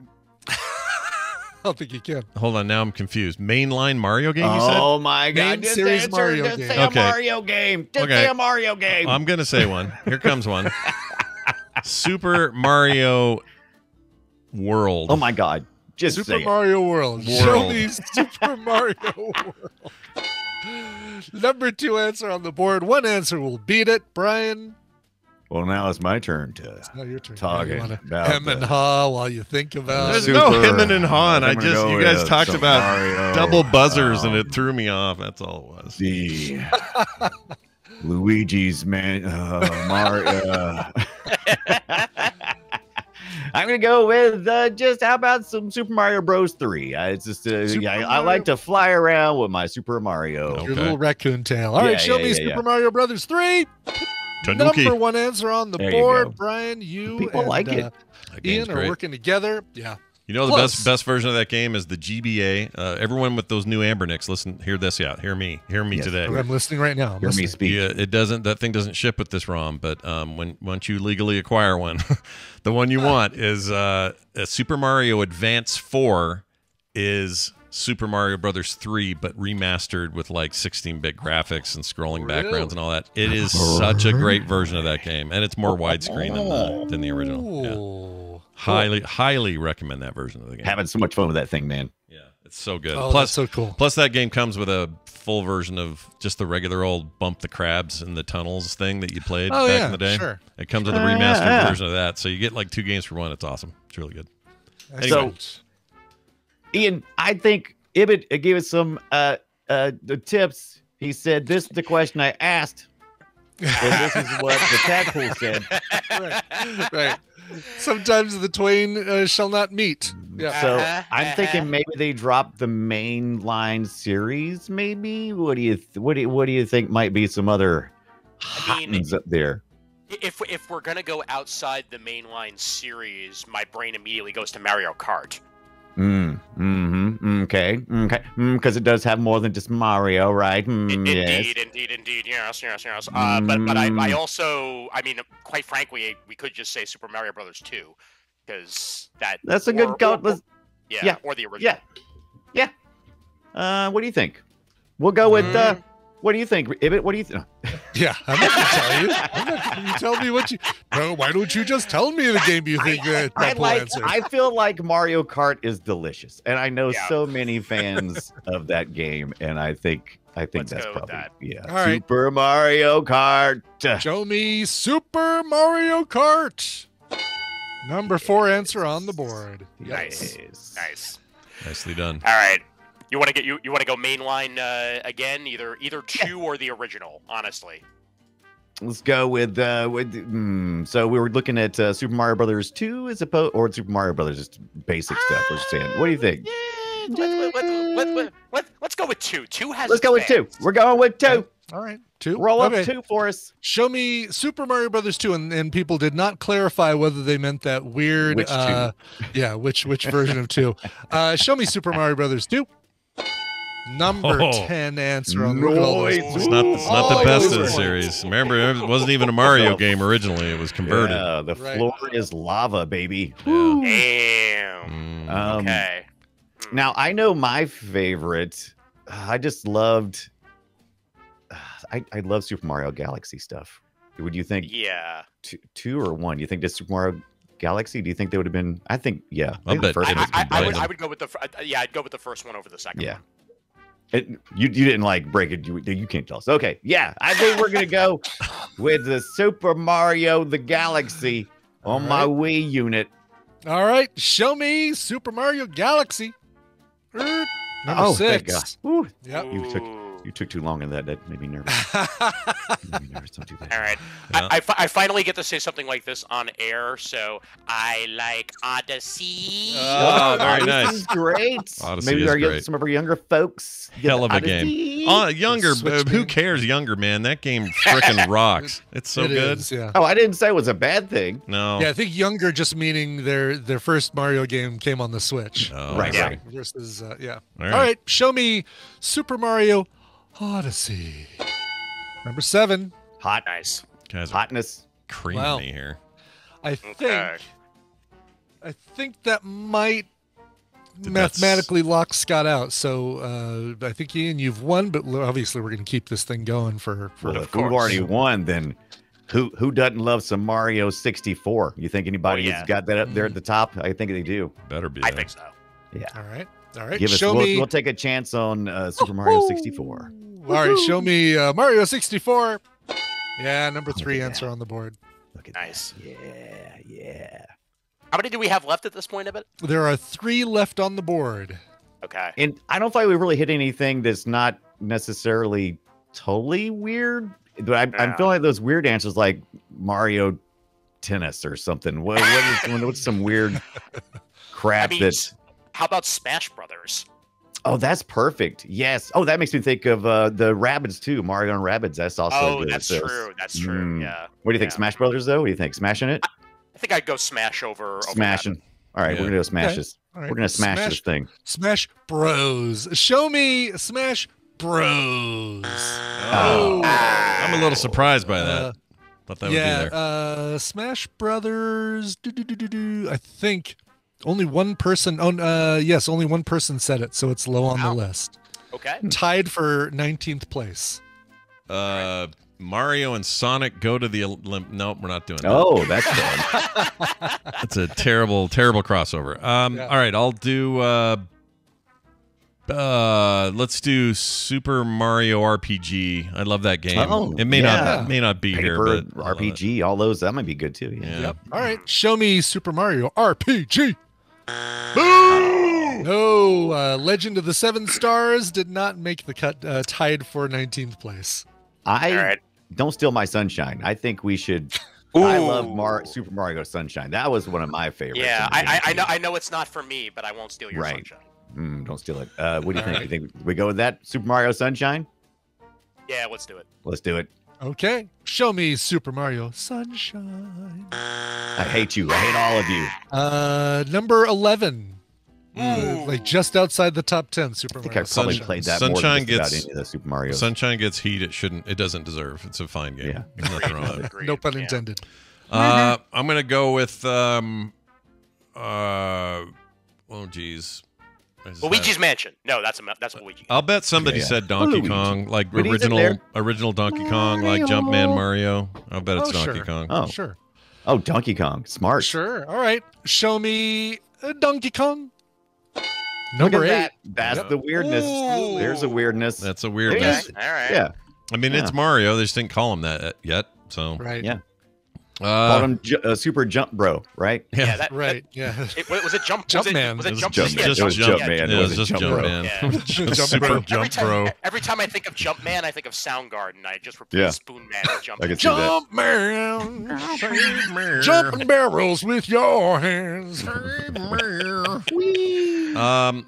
S1: I don't think you can.
S2: Hold on, now I'm confused. Mainline Mario game, you said?
S7: Oh my God!
S1: Main series Mario game.
S7: Say a Mario game. Just say a Mario game.
S2: I'm gonna say one. Here comes one. Super Mario World.
S7: Oh my God! Just
S1: Super
S7: say it.
S1: Mario World. Show me Super Mario World. Number 2 answer on the board. 1 answer will beat it. Brian.
S7: Well, now it's my turn to
S1: Now your turn.
S7: talk
S1: You wanna
S7: about
S1: hem and haw while you think about
S2: There's
S1: it.
S2: no
S7: Super-
S2: hemming and hawing.
S7: I'm gonna go
S2: You guys
S7: with
S2: talked
S7: some
S2: about
S7: Mario.
S2: double buzzers and it threw me off. That's all it was.
S7: the Luigi's Mario. I'm gonna go with just how about some Super Mario Bros. 3? It's just I like to fly around with my Super Mario.
S2: Okay.
S1: Your little raccoon tail. All right, show me Super Mario Brothers 3.
S2: Tanuki.
S1: Number 1 answer on the
S7: There you
S1: board.
S7: go.
S1: Brian, you
S7: People
S1: and
S7: like it.
S2: That game's
S1: Ian are
S2: great.
S1: working together. Yeah.
S2: You know the
S1: Close.
S2: best version of that game is the GBA. Everyone with those new Ambernicks, listen, hear this out. Hear me
S7: Yes.
S2: today.
S1: I'm listening right now. I'm
S7: Hear me
S1: listening.
S7: speak.
S2: Yeah, that thing doesn't ship with this ROM, but once you legally acquire one, the one you want is a Super Mario Advance 4 is Super Mario Brothers 3, but remastered with like 16-bit graphics and scrolling backgrounds and all that. It is such a great version of that game, and it's more widescreen than the original. Yeah.
S1: Ooh.
S2: Highly recommend that version of the game.
S7: Having so much fun with that thing, man.
S2: Yeah, it's so good.
S1: Oh,
S2: Plus,
S1: that's so cool.
S2: Plus, that game comes with a full version of just the regular old bump the crabs in the tunnels thing that you played back in the day.
S1: Sure.
S2: It comes with a remastered version of that, so you get like 2 games for 1. It's awesome. It's really good.
S1: Excellent.
S7: Ian, I think Ibit gave us some the tips. He said, "This is the question I asked." So this is what the tadpole said.
S1: Right. Sometimes the twain shall not meet. Yeah.
S7: So I'm thinking maybe they dropped the mainline series. Maybe. What do you think might be some other hot ones up there?
S8: If we're gonna go outside the mainline series, my brain immediately goes to Mario Kart.
S7: Okay. Because it does have more than just Mario, right?
S8: Indeed. Yes. But I also, I mean, quite frankly, we could just say Super Mario Brothers 2, because that's
S7: a good go.
S8: Yeah, or the original.
S7: Yeah. What do you think? We'll go with. What do you think, Ibit? What do you think?
S1: Yeah, I'm not gonna tell you. You tell me what you. No, why don't you just tell me the game you think
S7: I feel like Mario Kart is delicious, and I know so many fans of that game, and I think that's probably
S1: All right.
S7: Super Mario Kart.
S1: Show me Super Mario Kart. Number 4 answer on the board.
S8: Nice.
S2: Nicely done.
S8: All right. You want to go mainline again, either 2 or the original, honestly.
S7: Let's go with so we were looking at Super Mario Brothers 2 as opposed, or Super Mario Brothers, just basic stuff. We're saying, what do you think?
S8: Let's go with 2. 2 has.
S7: Let's go with 2. We're going with 2.
S1: All right, 2.
S7: Roll up 2 for us.
S1: Show me Super Mario Brothers 2, and people did not clarify whether they meant that weird.
S7: Which 2?
S1: Which version of 2? Show me Super Mario Brothers 2. Number 10 answer on the board.
S2: It's not the best of the series. Remember, it wasn't even a Mario game originally. It was converted.
S7: Yeah, the floor is lava, baby.
S8: Damn. Okay.
S7: Now, I know my favorite. I just loved. I love Super Mario Galaxy stuff. Would you think?
S8: Yeah.
S7: 2 or 1? You think just Super Mario Galaxy? Do you think they would have been? I think yeah.
S2: I would
S8: go with the. I'd go with the first one over the second.
S7: Yeah. You didn't like break it. You can't tell us. Okay. Yeah. I think we're gonna go with the Super Mario the Galaxy on my Wii unit.
S1: All right. Show me Super Mario Galaxy. Number 6.
S7: Thank God. Ooh.
S1: Yep.
S7: You took too long in that. That made me nervous. Don't do that.
S8: All right. Yeah. I finally get to say something like this on air, so I like Odyssey.
S2: Oh, very nice.
S7: Odyssey's great.
S2: Odyssey
S7: Maybe
S2: is great.
S7: Some of our younger folks.
S2: Hell of a game. Younger, who cares? Younger, man. That game freaking rocks. It's so good.
S1: Is, yeah.
S7: Oh, I didn't say it was a bad thing.
S2: No.
S1: Yeah, I think younger just meaning their first Mario game came on the Switch.
S2: Oh,
S7: right.
S2: Yeah.
S1: Versus,
S2: All
S1: right. Show me Super Mario Odyssey. Number 7.
S7: Hot.
S8: Nice.
S7: Guys, hotness.
S2: Creaming me here.
S1: I think that might mathematically lock Scott out. So I think Ian, you've won, but obviously we're going to keep this thing going for
S7: if we've already won, then who doesn't love some Mario 64? You think anybody has got that up there at the top? I think they do.
S2: Better be.
S8: I think so.
S7: Yeah.
S1: All right.
S7: Give us. We'll take a chance on Super Mario 64.
S1: All right. Show me Mario 64. Yeah, number 3 answer on the board.
S7: Look at
S8: nice.
S7: Yeah.
S8: How many do we have left at this point of it?
S1: There are 3 left on the board.
S8: Okay.
S7: And I don't feel like we really hit anything that's not necessarily totally weird. But I'm feeling like those weird answers, like Mario Tennis or something. What's some weird crap that's?
S8: How about Smash Brothers?
S7: Oh, that's perfect. Yes. Oh, that makes me think of the Rabbids too. Mario and Rabbids. That's also good.
S8: That's true. That's true. Yeah.
S7: What do you think? Smash Brothers though? What do you think? Smashing it?
S8: I think I'd go Smash over
S7: Smashing. All right, we're gonna go smash this. Right. We're gonna smash this thing.
S1: Smash Bros. Show me Smash Bros.
S2: I'm a little surprised by that. Thought that would be there.
S1: Smash Brothers. I think only one person. Yes, only one person said it, so it's low on the list.
S8: Okay.
S1: Tied for 19th place.
S2: Mario and Sonic go to the Nope, we're not doing that.
S7: Oh, that's fun.
S2: That's a terrible crossover. All right, I'll do. Let's do Super Mario RPG. I love that game.
S7: Oh,
S2: it may not be here, but
S7: RPG, all those that might be good too. Yeah.
S1: Yep. All right, show me Super Mario RPG. Boom! No, Legend of the Seven Stars did not make the cut, tied for 19th place.
S7: Don't steal my sunshine. I think we should.
S8: Ooh.
S7: I love Super Mario Sunshine. That was one of my favorites.
S8: Yeah, I know it's not for me, but I won't steal your sunshine.
S7: Don't steal it. What do you think? You think we go with that? Super Mario Sunshine?
S8: Yeah, let's do it.
S7: Let's do it.
S1: Okay. Show me Super Mario Sunshine.
S7: I hate you. I hate all of you.
S1: Number 11. Like just outside the top 10. Super Mario.
S7: I think I probably played that
S2: Sunshine
S7: more than just about any of the Super Mario.
S2: Sunshine gets heat. It doesn't deserve. It's a fine game.
S7: Yeah.
S2: There's nothing wrong with it.
S1: No pun intended.
S2: I'm gonna go with oh geez.
S8: Luigi's Mansion. No, that's Luigi.
S2: I'll bet somebody said Donkey Kong, like original Donkey Kong, like Jumpman Mario. I'll bet it's Donkey Kong.
S7: Oh,
S1: sure.
S7: Oh, Donkey Kong. Smart.
S1: Sure. All right. Show me Donkey Kong. Number 8.
S7: That's the weirdness.
S8: Ooh.
S7: There's a weirdness.
S2: That's a weirdness.
S8: All right.
S7: Yeah.
S2: I mean, it's Mario. They just didn't call him that yet. So
S1: Right.
S7: Yeah. Called him Super Jump Bro, right?
S8: Yeah,
S1: right. Yeah.
S8: Was it
S1: Jumpman?
S8: Was it
S7: It was
S8: Jumpman?
S7: Jumpman. It was Jumpman.
S2: Yeah, it was just Jumpman.
S8: Yeah.
S2: Super Jump Bro.
S8: Every time I think of Jumpman, I think of Soundgarden. I just replace Spoon Man with Jumpman.
S7: I can see that.
S1: Jumpman. Jumping barrels with your hands.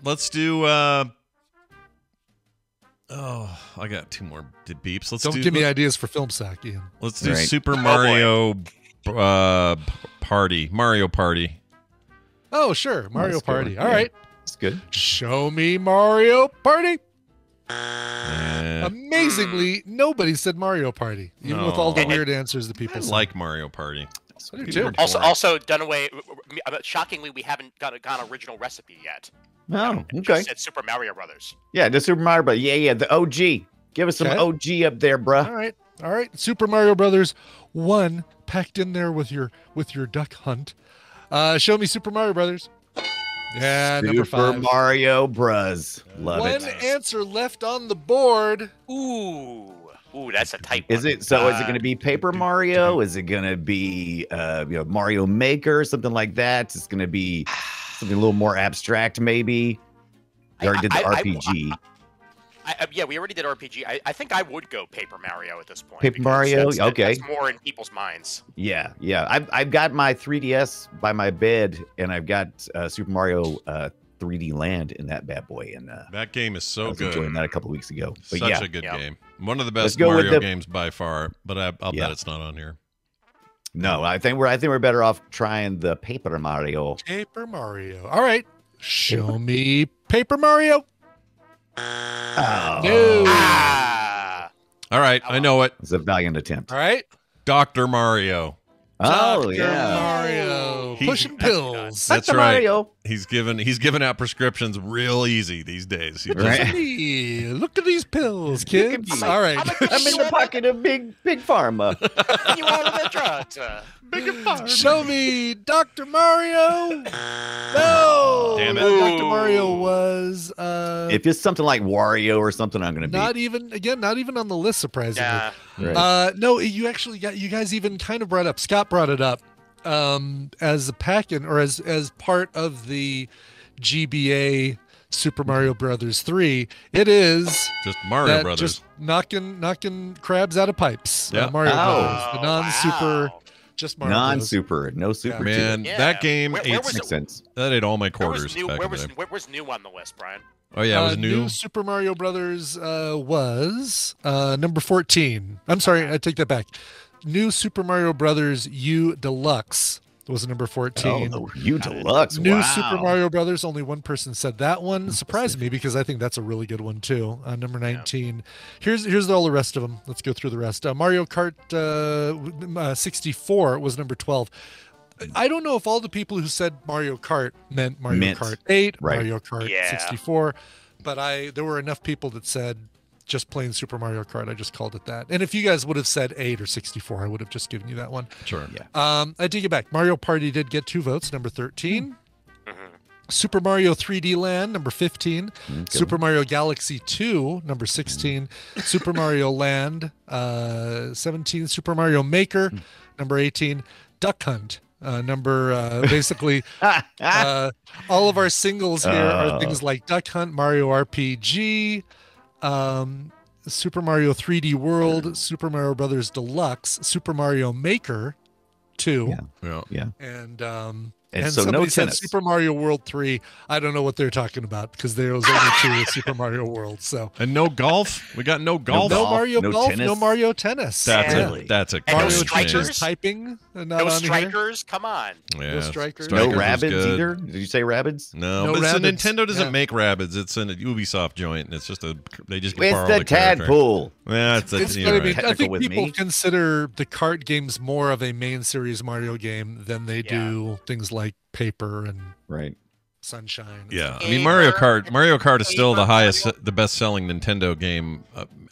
S2: Let's do. I got 2 more beeps.
S1: Don't give me ideas for film sack, Ian.
S2: Let's do Super Mario Party. Mario Party.
S1: Oh, sure. Mario Party. All right.
S7: That's good.
S1: Show me Mario Party. Amazingly, nobody said Mario Party, even with all the weird answers that people
S2: I
S1: said.
S2: like Mario Party.
S1: I do too.
S8: Also, Dunaway. Shockingly, we haven't got original recipe yet.
S7: Oh,
S8: It
S7: okay.
S8: just said Super Mario Brothers.
S7: Yeah, the Super Mario Brothers. Yeah, the OG. Give us some OG up there, bruh.
S1: All right. Super Mario Brothers 1 packed in there with your duck hunt. Show me Super Mario Brothers. Yeah, number 5.
S7: Super Mario Bros. Love it.
S1: One answer left on the board.
S8: Ooh, that's a tight one.
S7: Is it going to be Paper Mario? Is it going to be Mario Maker, something like that? It's going to be something a little more abstract, maybe. We already did the RPG.
S8: Yeah, we already did RPG. I think I would go Paper Mario at this point.
S7: Paper Mario, okay.
S8: That's more in people's minds.
S7: Yeah. I've got my 3DS by my bed, and I've got Super Mario 3D Land in that bad boy. And
S2: that game is so
S7: I was
S2: good.
S7: enjoying that a couple weeks ago. But
S2: Such a good game. One of the best
S7: go with
S2: Mario games by far. But I'll bet it's not on here.
S7: No, I think we're better off trying the Paper Mario.
S1: Paper Mario. All right. Show me Paper Mario.
S7: Oh.
S1: No.
S2: All right, I know it.
S7: It's a valiant attempt.
S1: All right.
S2: Dr. Mario.
S7: Oh,
S1: Dr.
S7: yeah.
S1: Mario. Pushing pills.
S2: That's
S7: Dr.
S2: right.
S7: Mario.
S2: He's giving out prescriptions real easy these days. He just-
S7: Right.
S1: Hey, look at these pills, kids. All right.
S7: I'm in the pocket of Big Pharma.
S8: You wanted that drugs.
S1: Show me Dr. Mario. No.
S2: Damn it.
S1: Dr. Mario was
S7: If it's something like Wario or something, I'm going to be.
S1: not even on the list, surprisingly.
S8: Yeah.
S7: Right.
S1: No, you actually got, you guys even kind of brought up, Scott brought it up as a pack-in, or as part of the GBA Super Mario Brothers 3. It is
S2: just Mario Brothers.
S1: Just knocking crabs out of pipes.
S2: Yeah.
S1: Mario
S7: Oh.
S1: Brothers, the non-super,
S8: Wow.
S1: just Mario Brothers.
S7: Non-super, no super.
S2: Man,
S8: Yeah.
S2: that game
S8: Where
S2: ate,
S8: was
S7: Makes sense.
S2: that ate all my
S8: Where was
S2: quarters
S8: new?
S2: back
S8: Where
S2: in the day.
S8: was new on the list, Brian?
S2: Oh yeah, it was new.
S1: Super Mario Brothers was number 14. I'm sorry, I take that back. New Super Mario Brothers U Deluxe was number 14.
S7: Oh, the U Deluxe.
S1: New
S7: Wow.
S1: Super Mario Brothers, only one person said that one. Surprised me because I think that's a really good one too. Number 19. Here's all the rest of them. Let's go through the rest. Mario Kart 64 was number 12. I don't know if all the people who said Mario Kart meant Mario Kart 8,
S7: right.
S1: Mario Kart 64, but there were enough people that said just plain Super Mario Kart. I just called it that. And if you guys would have said 8 or 64, I would have just given you that one.
S2: Sure.
S7: Yeah.
S1: I take it back. Mario Party did get 2 votes, number 13. Super Mario 3D Land, number 15.
S7: Okay.
S1: Super Mario Galaxy 2, number 16. Super Mario Land, 17. Super Mario Maker, number 18. Duck Hunt, Basically, all of our singles here are things like Duck Hunt, Mario RPG, Super Mario 3D World, Super Mario Brothers Deluxe, Super Mario Maker 2, and
S7: so
S1: somebody
S7: no
S1: said
S7: tennis.
S1: Super Mario World 3. I don't know what they're talking about because there was only 2 with Super Mario World. So
S2: and no golf. We got no golf.
S1: No Mario
S7: no
S1: Golf.
S7: tennis?
S1: No Mario Tennis.
S2: That's
S8: Really?
S2: that's a
S1: Mario
S8: Strikers?
S1: teaches typing. Not
S8: No
S1: on
S8: strikers, come on.
S2: Yeah,
S1: No strikers.
S7: No
S2: was
S7: rabbits
S2: good.
S7: either. Did you say rabbits?
S2: No,
S1: No
S2: but
S1: Rabbids.
S2: Nintendo doesn't
S1: Yeah.
S2: make Rabbids. It's a Ubisoft joint, and it's just they just
S7: It's
S2: borrow
S7: the
S2: character.
S7: tadpole.
S2: Yeah,
S1: It's
S2: you're
S1: gonna
S2: right.
S1: be, I
S7: Technical
S1: think
S7: with
S1: people
S7: me.
S1: consider the kart games more of a main series Mario game than they do things like Paper and
S7: Right.
S1: Sunshine. and
S2: Yeah,
S1: stuff.
S2: I mean Mario Kart. Mario Kart is still the
S8: Paper
S2: highest, the best-selling Nintendo game,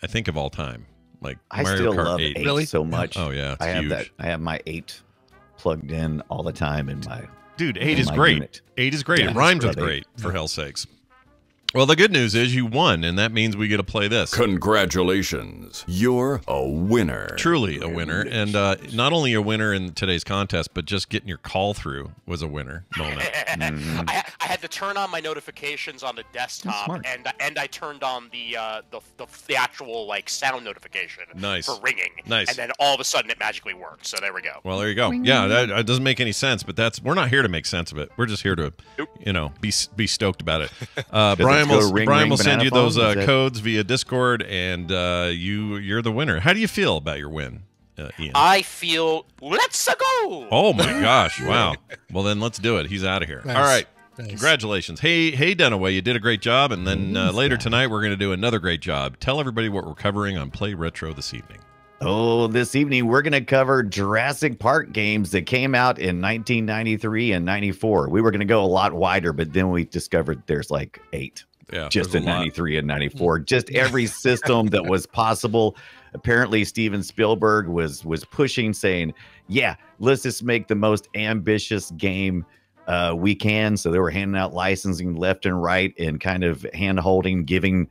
S2: I think, of all time. Like
S7: I
S2: Mario
S7: still
S2: Kart
S7: love
S2: 8.
S7: 8
S1: Really?
S7: so much.
S2: Oh yeah, it's
S7: I have
S2: huge.
S7: that. I have my 8 plugged in all the time in my.
S2: Dude, 8 is
S7: my
S2: great.
S7: unit.
S2: 8 is great.
S7: Yeah,
S2: It rhymes with
S7: love 8.
S2: great, for hell's sakes. Well, the good news is you won, and that means we get to play this.
S6: Congratulations. You're a winner.
S2: Truly a winner, and not only a winner in today's contest, but just getting your call through was a winner moment.
S8: I had to turn on my notifications on the desktop,
S7: smart.
S8: and I turned on the actual like sound notification
S2: Nice.
S8: for ringing.
S2: Nice.
S8: And then all of a sudden it magically worked. So there we go.
S2: Well, there you go. Yeah, that doesn't make any sense, but we're not here to make sense of it. We're just here to, be stoked about it. Brian
S7: go
S2: will
S7: ring,
S2: Brian
S7: ring,
S2: will send
S7: banana
S2: you those
S7: phone? Is that-
S2: codes via Discord, and you're the winner. How do you feel about your win, Ian?
S8: I feel let's go.
S2: Oh my gosh! Wow. Well, then let's do it. He's out of here.
S1: Nice.
S2: All right.
S1: Nice.
S2: Congratulations. Hey, Dunaway, you did a great job. And then later tonight, we're going to do another great job. Tell everybody what we're covering on Play Retro this evening.
S7: Oh, this evening we're going to cover Jurassic Park games that came out in 1993 and 94. We were going to go a lot wider, but then we discovered there's like 8.
S2: Yeah,
S7: Just
S2: there's
S7: in
S2: a lot.
S7: 93 and 94. Just every system that was possible. Apparently, Steven Spielberg was pushing, saying, yeah, let's just make the most ambitious game we can. So they were handing out licensing left and right and kind of hand-holding, giving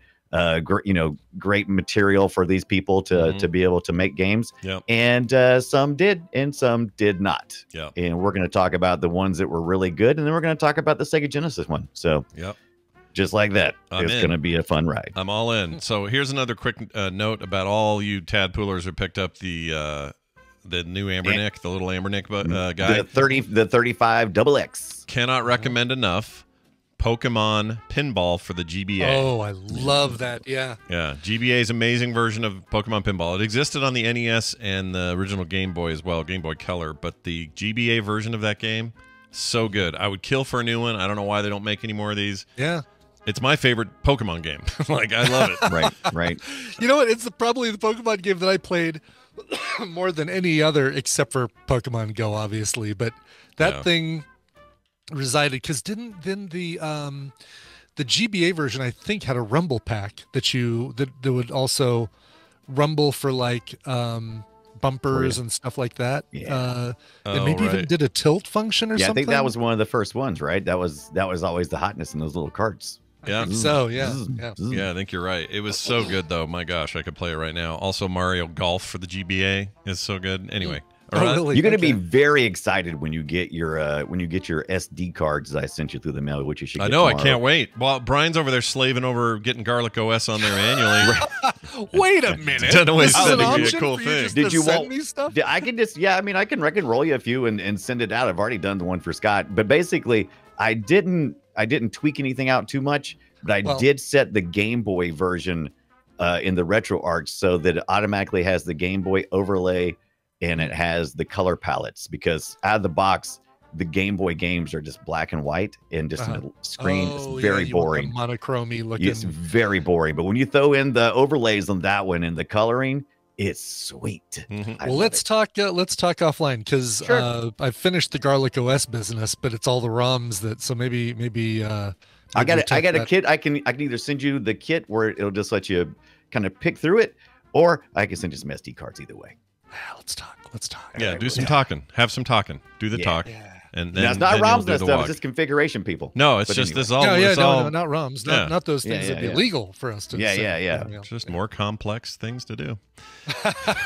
S7: great material for these people to be able to make games.
S2: Yep.
S7: And some did and some did not.
S2: Yep.
S7: And we're going to talk about the ones that were really good, and then we're going to talk about the Sega Genesis one. So
S2: Yep.
S7: just like that,
S2: I'm
S7: it's
S2: in.
S7: going to be a fun ride.
S2: I'm all in. So here's another quick note about all you tadpoolers who picked up the new Ambernick, the little Ambernick guy.
S7: The 35 XX.
S2: Cannot recommend enough. Pokemon Pinball for the GBA.
S1: Oh, I love that. Yeah.
S2: Yeah, GBA's amazing version of Pokemon Pinball. It existed on the NES and the original Game Boy as well, Game Boy Color, but the GBA version of that game, so good. I would kill for a new one. I don't know why they don't make any more of these.
S1: Yeah.
S2: It's my favorite Pokemon game. Like, I love it.
S7: Right.
S1: You know what? It's probably the Pokemon game that I played more than any other, except for Pokemon Go, obviously. But that thing resided because didn't the GBA version, I think, had a rumble pack that would also rumble for like bumpers and stuff like that.
S7: Yeah.
S1: And maybe even did a tilt function or
S7: Yeah, I
S1: something.
S7: think that was one of the first ones, right? That was always the hotness in those little carts.
S2: Yeah.
S1: So yeah.
S2: Yeah, I think you're right. It was so good, though. My gosh, I could play it right now. Also, Mario Golf for the GBA is so good. Anyway. All right.
S1: Really?
S7: You're going to be very excited when you get your SD cards that I sent you through the mail, which you should get
S2: I know.
S7: tomorrow.
S2: I can't wait. Well, Brian's over there slaving over getting Garlic OS on there annually.
S1: Wait a minute.
S2: Dunaway's
S1: This is an
S2: sending me a
S1: option
S2: cool
S1: for you
S2: thing.
S1: just
S7: Did
S1: to
S7: you
S1: send
S7: want
S1: me stuff?
S7: Yeah, I can just I can roll you a few and send it out. I've already done the one for Scott, but basically I didn't tweak anything out too much, but I did set the Game Boy version in the RetroArch so that it automatically has the Game Boy overlay and it has the color palettes, because out of the box the Game Boy games are just black and white and just a screen. It's very boring,
S1: monochromy looking.
S7: it's very boring, but when you throw in the overlays on that one and the coloring, it's sweet.
S1: Well, let's talk offline, because I've finished the Garlic OS business, but it's all the ROMs that, so maybe
S7: I got a kit. I can either send you the kit where it'll just let you kind of pick through it, or I can send you some SD cards. Either way.
S1: Let's talk.
S2: Yeah, do some talking. Have some talking. Do the talk.
S1: Yeah.
S2: And
S7: now,
S2: then,
S7: it's not ROMs and stuff.
S2: walk.
S7: It's just configuration people.
S2: No, it's
S7: But
S2: just
S7: anyway.
S2: this all.
S1: No, not ROMs, not those things
S7: Yeah,
S1: that'd be
S7: yeah.
S1: legal for us to. say.
S7: Yeah.
S2: It's just more complex things to do.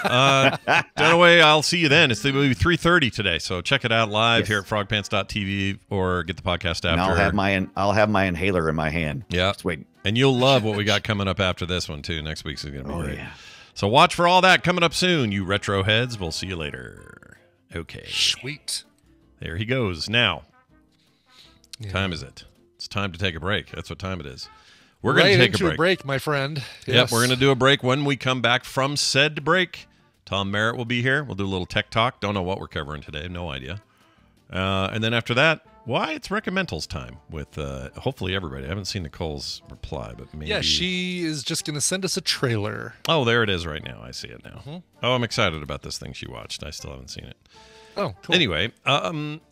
S2: Dunaway, I'll see you then. It's movie 3:30 today, so check it out live here at frogpants.tv or get the podcast after.
S7: And I'll have my inhaler in my hand.
S2: Yeah,
S7: just waiting.
S2: And you'll love what we got coming up after this one too. Next week's is going to be great.
S7: Yeah.
S2: So watch for all that coming up soon, you retro heads. We'll see you later. Okay.
S1: Sweet.
S2: There he goes. Now, time is it? It's time to take a break. That's what time it is. We're going to take
S1: a break, my friend. Yes.
S2: Yep, we're going to do a break. When we come back from said break, Tom Merritt will be here. We'll do a little tech talk. Don't know what we're covering today. No idea. And then after that, it's recommendals time with hopefully everybody. I haven't seen Nicole's reply, but maybe.
S1: Yeah, she is just going to send us a trailer.
S2: Oh, there it is right now. I see it now. Mm-hmm. Oh, I'm excited about this thing she watched. I still haven't seen it.
S1: Oh, cool.
S2: Anyway,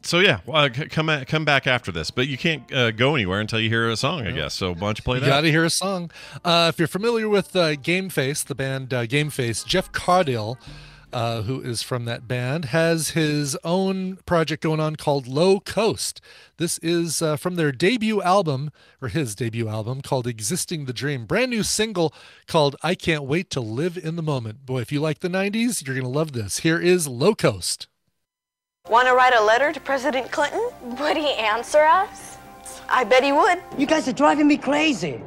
S2: so yeah, come back after this, but you can't go anywhere until you hear a song, I guess. So why don't you play that?
S1: You got to hear a song. If you're familiar with Game Face, the band Game Face, Jeff Caudill, who is from that band, has his own project going on called Low Coast. This is from their debut album, or his debut album, called Existing the Dream. Brand new single called I Can't Wait to Live in the Moment. Boy, if you like the 90s, you're going to love this. Here is Low Coast.
S3: Want to write a letter to President Clinton? Would he answer us? I bet he would.
S9: You guys are driving me crazy.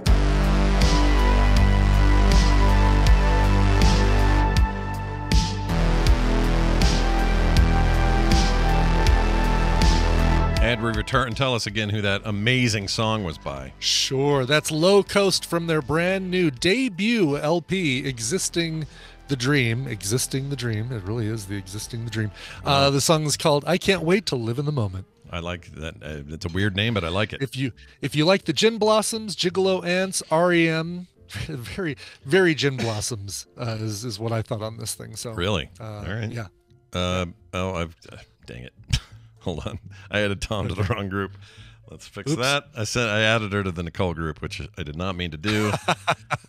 S2: And we return and tell us again who that amazing song was by.
S1: Sure, that's Low Coast from their brand new debut LP, Existing the Dream. Existing the Dream. It really is the Existing the Dream. The song is called I Can't Wait to Live in the Moment.
S2: I like that. It's a weird name, but I like it.
S1: If you like the Gin Blossoms, Gigolo Ants, REM, very, very Gin Blossoms is what I thought on this thing. So
S2: really? All right.
S1: Yeah.
S2: Dang it. Hold on. I added Tom to the wrong group. Let's fix that. I added her to the Nicole group, which I did not mean to do.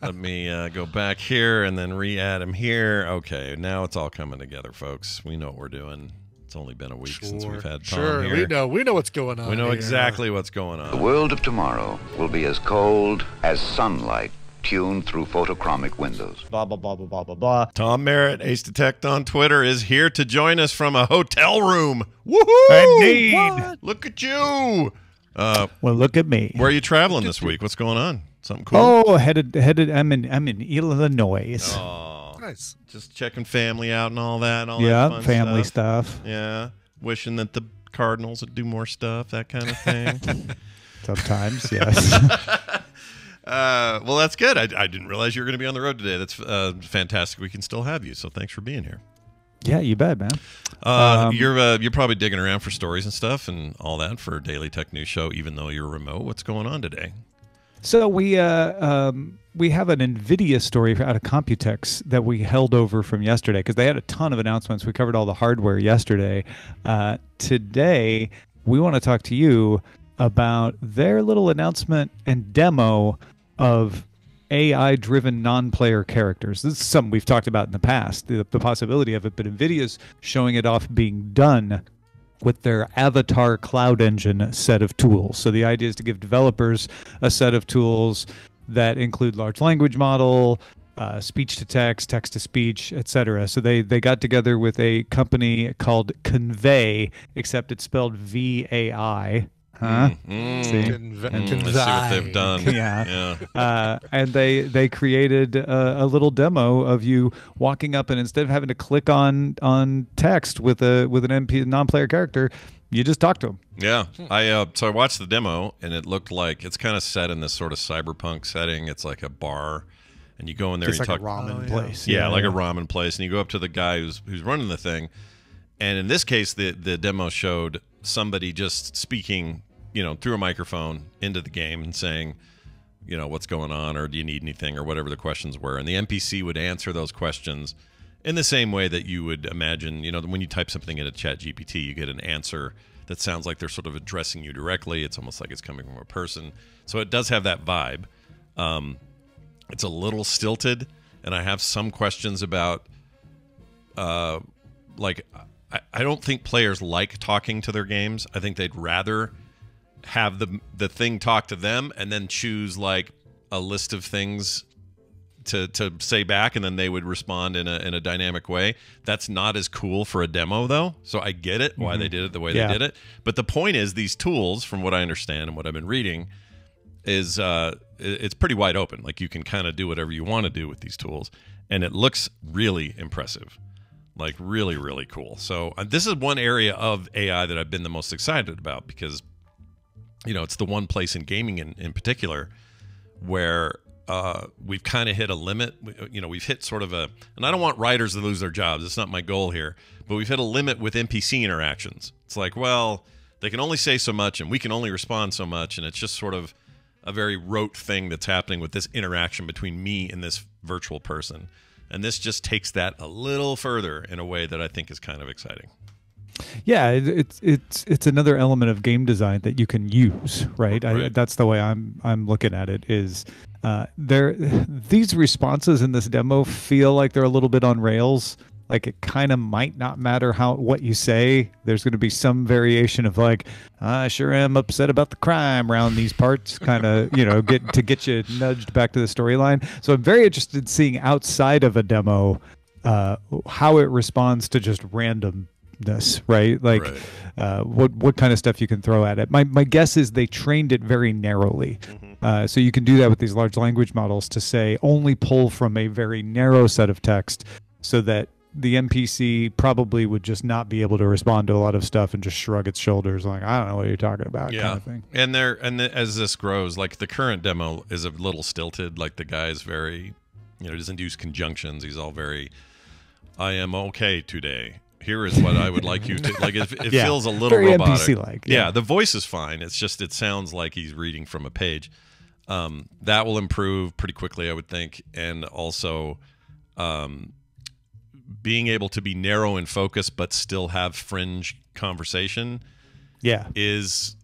S2: Let me go back here and then re-add him here. Okay, now it's all coming together, folks. We know what we're doing. It's only been a week since we've had Tom here.
S1: We know what's going on.
S2: We know
S1: here.
S2: exactly what's going on.
S10: The world of tomorrow will be as cold as sunlight tuned through photochromic windows.
S7: Blah, blah, blah, blah, blah, blah, blah.
S2: Tom Merritt, Ace Detect on Twitter, is here to join us from a hotel room. Woohoo!
S11: Indeed.
S2: What? Look at you.
S11: Well, look at me.
S2: Where are you traveling this week? What's going on? Something cool?
S11: Oh, headed. I'm in Illinois.
S2: Oh,
S1: nice.
S2: Just checking family out and all that.
S11: Yeah,
S2: that fun
S11: family stuff.
S2: Yeah, wishing that the Cardinals would do more stuff, that kind of thing.
S11: Sometimes, yes.
S2: Well, that's good. I didn't realize you were going to be on the road today. That's fantastic. We can still have you. So thanks for being here.
S11: Yeah, you bet, man.
S2: You're probably digging around for stories and stuff and all that for Daily Tech News Show, even though you're remote. What's going on today?
S11: So we have an NVIDIA story out of Computex that we held over from yesterday because they had a ton of announcements. We covered all the hardware yesterday. Today, we want to talk to you about their little announcement and demo of AI-driven non-player characters. This is something we've talked about in the past, the possibility of it, but NVIDIA's showing it off being done with their Avatar Cloud Engine set of tools. So the idea is to give developers a set of tools that include large language model, speech-to-text, text-to-speech, etc. So they got together with a company called Convey, except it's spelled V-A-I. Huh?
S2: Let's see what they've done.
S11: Yeah. And they created a little demo of you walking up, and instead of having to click on text with an NP non-player character, you just talk to them.
S2: Yeah. So I watched the demo, and it looked like it's kind of set in this sort of cyberpunk setting. It's like a bar, and you go in there
S11: Just
S2: and
S11: like
S2: you
S11: a ramen place.
S2: Yeah, like a ramen place, and you go up to the guy who's running the thing. And in this case, the demo showed somebody just speaking, through a microphone into the game and saying, what's going on, or do you need anything, or whatever the questions were. And the NPC would answer those questions in the same way that you would imagine, when you type something into ChatGPT, you get an answer that sounds like they're sort of addressing you directly. It's almost like it's coming from a person. So it does have that vibe. It's a little stilted, and I have some questions about, I don't think players like talking to their games. I think they'd rather have the thing talk to them and then choose like a list of things to say back, and then they would respond in a dynamic way. That's not as cool for a demo, though. So I get it why they did it the way they did it. But the point is, these tools, from what I understand and what I've been reading, is it's pretty wide open. Like, you can kind of do whatever you want to do with these tools, and it looks really impressive. Like, really, really cool. So this is one area of AI that I've been the most excited about, because, you know, it's the one place in gaming in particular where we've kind of hit a limit. You know, we've hit sort of a, and I don't want writers to lose their jobs. It's not my goal here, but we've hit a limit with NPC interactions. It's like, well, they can only say so much and we can only respond so much. And it's just sort of a very rote thing that's happening with this interaction between me and this virtual person. And this just takes that a little further in a way that I think is kind of exciting.
S11: Yeah, it's another element of game design that you can use, right? That's the way I'm looking at it. Is these responses in this demo feel like they're a little bit on rails. Like, it kind of might not matter what you say. There's going to be some variation of like, I sure am upset about the crime around these parts, kind of, you know, get you nudged back to the storyline. So I'm very interested in seeing outside of a demo how it responds to just randomness, right? Like, what kind of stuff you can throw at it. My guess is they trained it very narrowly. So you can do that with these large language models to say only pull from a very narrow set of text, so that the NPC probably would just not be able to respond to a lot of stuff and just shrug its shoulders like, I don't know what you're talking about, kind of thing.
S2: And as this grows, like the current demo is a little stilted. Like, the guy is very, you know, doesn't use conjunctions. He's all very, I am okay today. Here is what I would like you to, like, it feels a little
S11: very
S2: robotic.
S11: NPC-like.
S2: Yeah, the voice is fine. It's just, it sounds like he's reading from a page. That will improve pretty quickly, I would think. And also, being able to be narrow in focus but still have fringe conversation, that is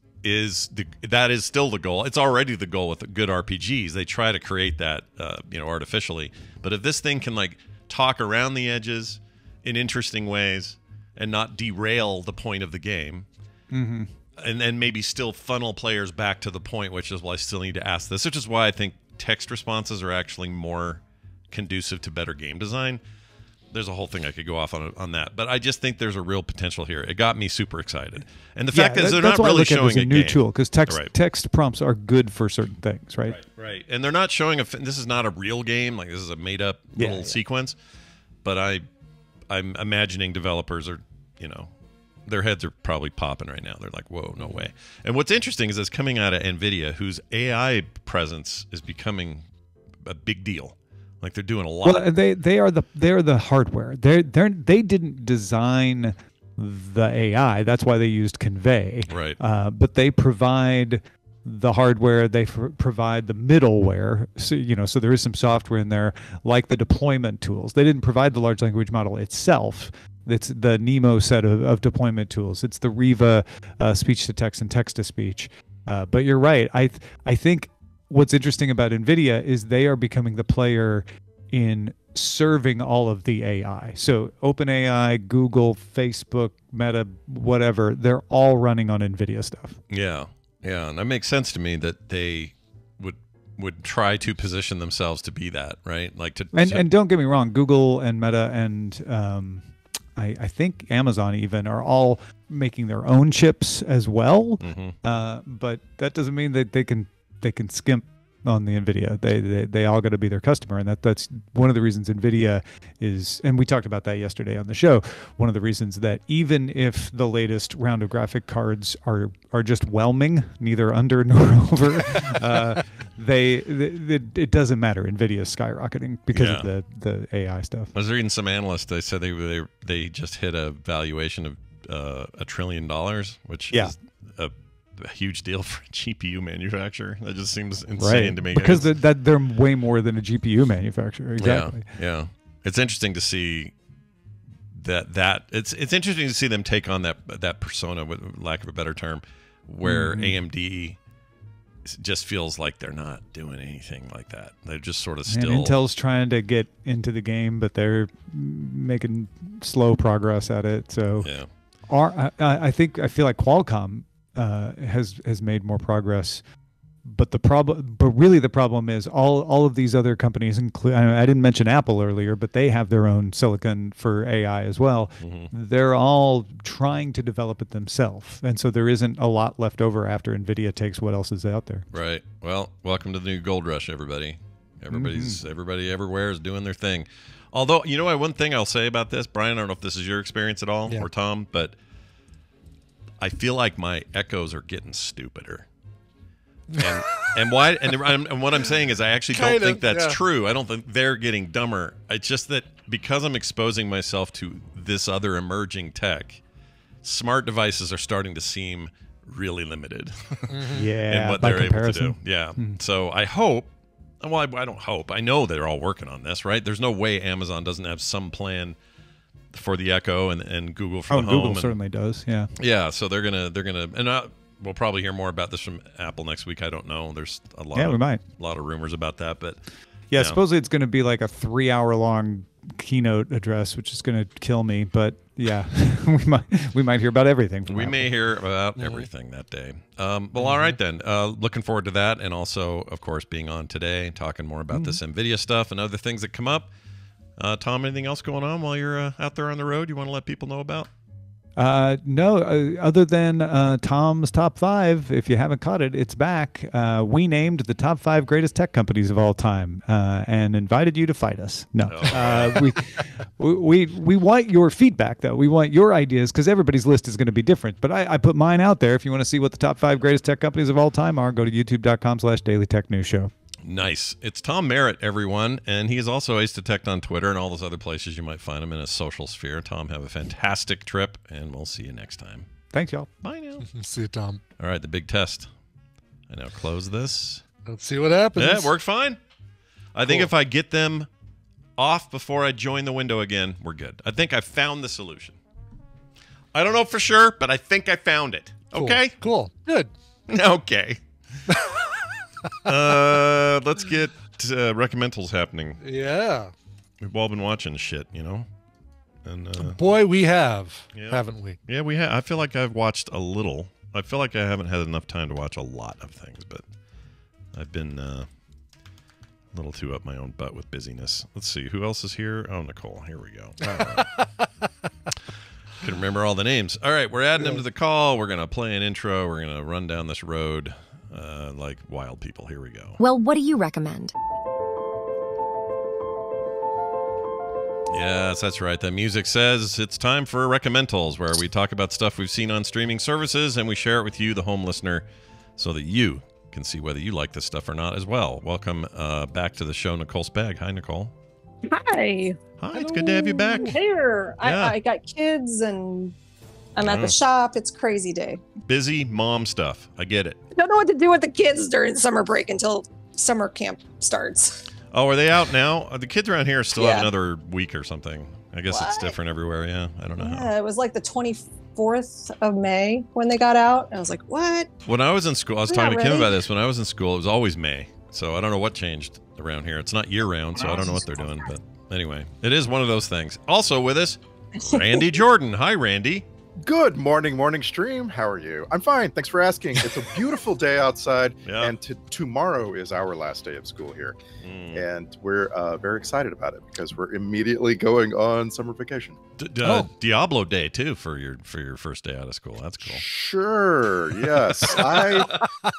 S2: still the goal. It's already the goal with good RPGs. They try to create that, you know, artificially. But if this thing can like talk around the edges in interesting ways and not derail the point of the game, and then maybe still funnel players back to the point, which is why I still need to ask this, which is why I think text responses are actually more conducive to better game design. There's a whole thing I could go off on that, but I just think there's a real potential here. It got me super excited, and the fact is they're not really showing a
S11: new
S2: game.
S11: tool, because text prompts are good for certain things, right?
S2: Right. And they're not showing this is not a real game. Like, this is a made up little sequence. But I'm imagining developers are, you know, their heads are probably popping right now. They're like, whoa, no way. And what's interesting is it's coming out of NVIDIA, whose AI presence is becoming a big deal. Like, they're doing a lot.
S11: Well, they are the hardware. They didn't design the AI. That's why they used Convey.
S2: Right.
S11: But they provide the hardware. They provide the middleware. So, you know, so there is some software in there, like the deployment tools. They didn't provide the large language model itself. It's the Nemo set of deployment tools. It's the Riva speech to text and text to speech. But you're right. I think what's interesting about NVIDIA is they are becoming the player in serving all of the AI. So OpenAI, Google, Facebook, Meta, whatever, they're all running on NVIDIA stuff.
S2: Yeah. Yeah. And that makes sense to me that they would try to position themselves to be that, right? Like
S11: and don't get me wrong, Google and Meta and I think Amazon even are all making their own chips as well. But that doesn't mean that they can skimp on the NVIDIA. They all got to be their customer, and that's one of the reasons NVIDIA is, and we talked about that yesterday on the show, one of the reasons that even if the latest round of graphic cards are just whelming, neither under nor over, it doesn't matter. NVIDIA is skyrocketing because of the AI stuff.
S2: I was reading some analysts, they said they just hit a valuation of $1 trillion, which is a huge deal for a GPU manufacturer. That just seems insane to me.
S11: Because they're way more than a GPU manufacturer. Exactly.
S2: Yeah. It's interesting to see that it's interesting to see them take on that persona, with lack of a better term, where AMD it just feels like they're not doing anything like that. They're just sort of still.
S11: And Intel's trying to get into the game, but they're making slow progress at it. So
S2: yeah.
S11: I feel like Qualcomm has made more progress. But the problem is all of these other companies, I didn't mention Apple earlier, but they have their own silicon for AI as well.
S2: Mm-hmm.
S11: They're all trying to develop it themselves, and so there isn't a lot left over after NVIDIA takes what else is out there.
S2: Right. Well, welcome to the new gold rush, everybody. Everybody everywhere is doing their thing. Although, you know what? One thing I'll say about this, Brian, I don't know if this is your experience at all, or Tom, but I feel like my echoes are getting stupider. And why? And what I'm saying is, I actually don't think that's true. I don't think they're getting dumber. It's just that because I'm exposing myself to this other emerging tech, smart devices are starting to seem really limited.
S11: Yeah,
S2: in what they're able to do. Yeah. So I hope. Well, I don't hope. I know they're all working on this, right? There's no way Amazon doesn't have some plan for the Echo and Google for the Home.
S11: Google certainly does. Yeah.
S2: Yeah. So they're gonna and. We'll probably hear more about this from Apple next week. I don't know. There's a lot of rumors about that, but
S11: yeah, supposedly it's going to be like a 3-hour-long keynote address, which is going to kill me. But yeah, we might hear about everything.
S2: We may hear about everything that day. Well, all right then. Looking forward to that, and also, of course, being on today, talking more about this NVIDIA stuff and other things that come up. Tom, anything else going on while you're out there on the road you want to let people know about?
S11: No, other than Tom's top 5. If you haven't caught it, it's back. We named the top 5 greatest tech companies of all time and invited you to fight us. No, we want your feedback though. We want your ideas because everybody's list is going to be different. But I put mine out there. If you want to see what the top 5 greatest tech companies of all time are, go to youtube.com/Daily Tech News Show.
S2: Nice. It's Tom Merritt, everyone, and he is also Ace Detect on Twitter and all those other places you might find him in a social sphere. Tom, have a fantastic trip, and we'll see you next time.
S11: Thanks, y'all.
S2: Bye now.
S1: See you, Tom.
S2: All right, the big test. I now close this.
S1: Let's see what happens.
S2: Yeah, it worked fine. I think if I get them off before I join the window again, we're good. I think I found the solution. I don't know for sure, but I think I found it.
S1: Cool.
S2: Okay?
S1: Cool. Good.
S2: Okay. Let's get recommendals happening.
S1: Yeah.
S2: We've all been watching shit, you know? And
S1: boy, we have, haven't we?
S2: Yeah, we have. I feel like I've watched a little. I feel like I haven't had enough time to watch a lot of things, but I've been a little too up my own butt with busyness. Let's see. Who else is here? Oh, Nicole. Here we go. Can remember all the names. All right, we're adding them to the call. We're going to play an intro. We're going to run down this road like wild people. Here we go.
S12: Well, what do you recommend?
S2: Yes, that's right. The music says it's time for Recommendals, where we talk about stuff we've seen on streaming services and we share it with you, the home listener, so that you can see whether you like this stuff or not as well. Welcome back to the show, Nicole Spag. Hi, Nicole.
S13: Hi.
S2: Hi, it's good to have you back.
S13: Here.
S2: Yeah.
S13: I got kids and I'm at the shop. It's a crazy day.
S2: Busy mom stuff. I get it.
S13: I don't know what to do with the kids during summer break until summer camp starts.
S2: Oh, are they out now? The kids around here still have another week or something. I guess it's different everywhere. Yeah, I don't know how.
S13: It was like the 24th of May when they got out. I was like, what?
S2: When I was in school, I was talking to Kim about this. When I was in school, it was always May. So I don't know what changed around here. It's not year-round, so I don't know what they're doing. But anyway, it is one of those things. Also with us, Randy Jordan. Hi, Randy.
S14: Good morning stream. How are you? I'm fine. Thanks for asking. It's a beautiful day outside, and tomorrow is our last day of school here, and we're very excited about it because we're immediately going on summer vacation.
S2: Diablo Day too for your first day out of school. That's cool.
S14: Sure. Yes. I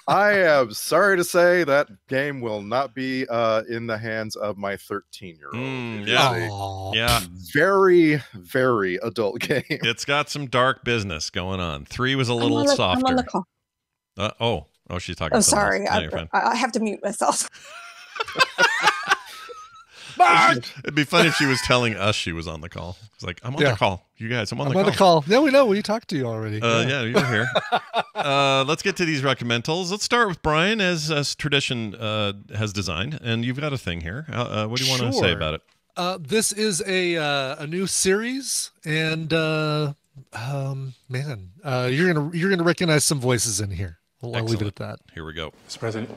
S14: am sorry to say that game will not be in the hands of my 13-year-old.
S2: Yeah.
S14: Very, very adult game.
S2: It's got some dark business going on. 3 was a little softer.
S13: I'm on the call.
S2: Oh, she's talking.
S13: Oh, sorry. I have to mute myself.
S2: It'd be funny if she was telling us she was on the call. It's like, I'm on the call. You guys, I'm on the
S1: call. Yeah, we know. We talked to you already.
S2: Yeah, you're here. Let's get to these recommendals. Let's start with Brian, as tradition has designed. And you've got a thing here. What do you want to say about it?
S1: This is a new series, and man, you're gonna recognize some voices in here. I'll leave it at that.
S2: Here we go.
S12: Mr. President.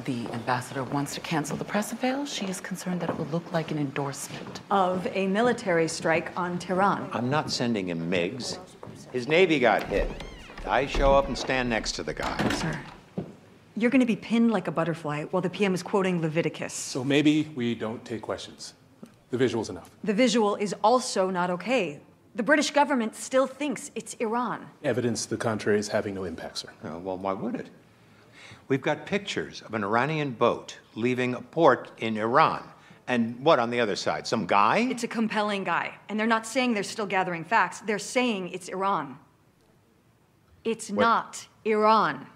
S15: The ambassador wants to cancel the press avail. She is concerned that it will look like an endorsement
S16: of a military strike on Tehran.
S17: I'm not sending him MiGs. His Navy got hit. I show up and stand next to the guy.
S16: Sir, you're going to be pinned like a butterfly while the PM is quoting Leviticus.
S12: So maybe we don't take questions. The visual's enough.
S16: The visual is also not okay. The British government still thinks it's Iran.
S12: Evidence to the contrary is having no impact, sir.
S17: Well, why would it? We've got pictures of an Iranian boat leaving a port in Iran. And what on the other side? Some guy?
S16: It's a compelling guy. And they're not saying they're still gathering facts. They're saying it's Iran. It's not Iran.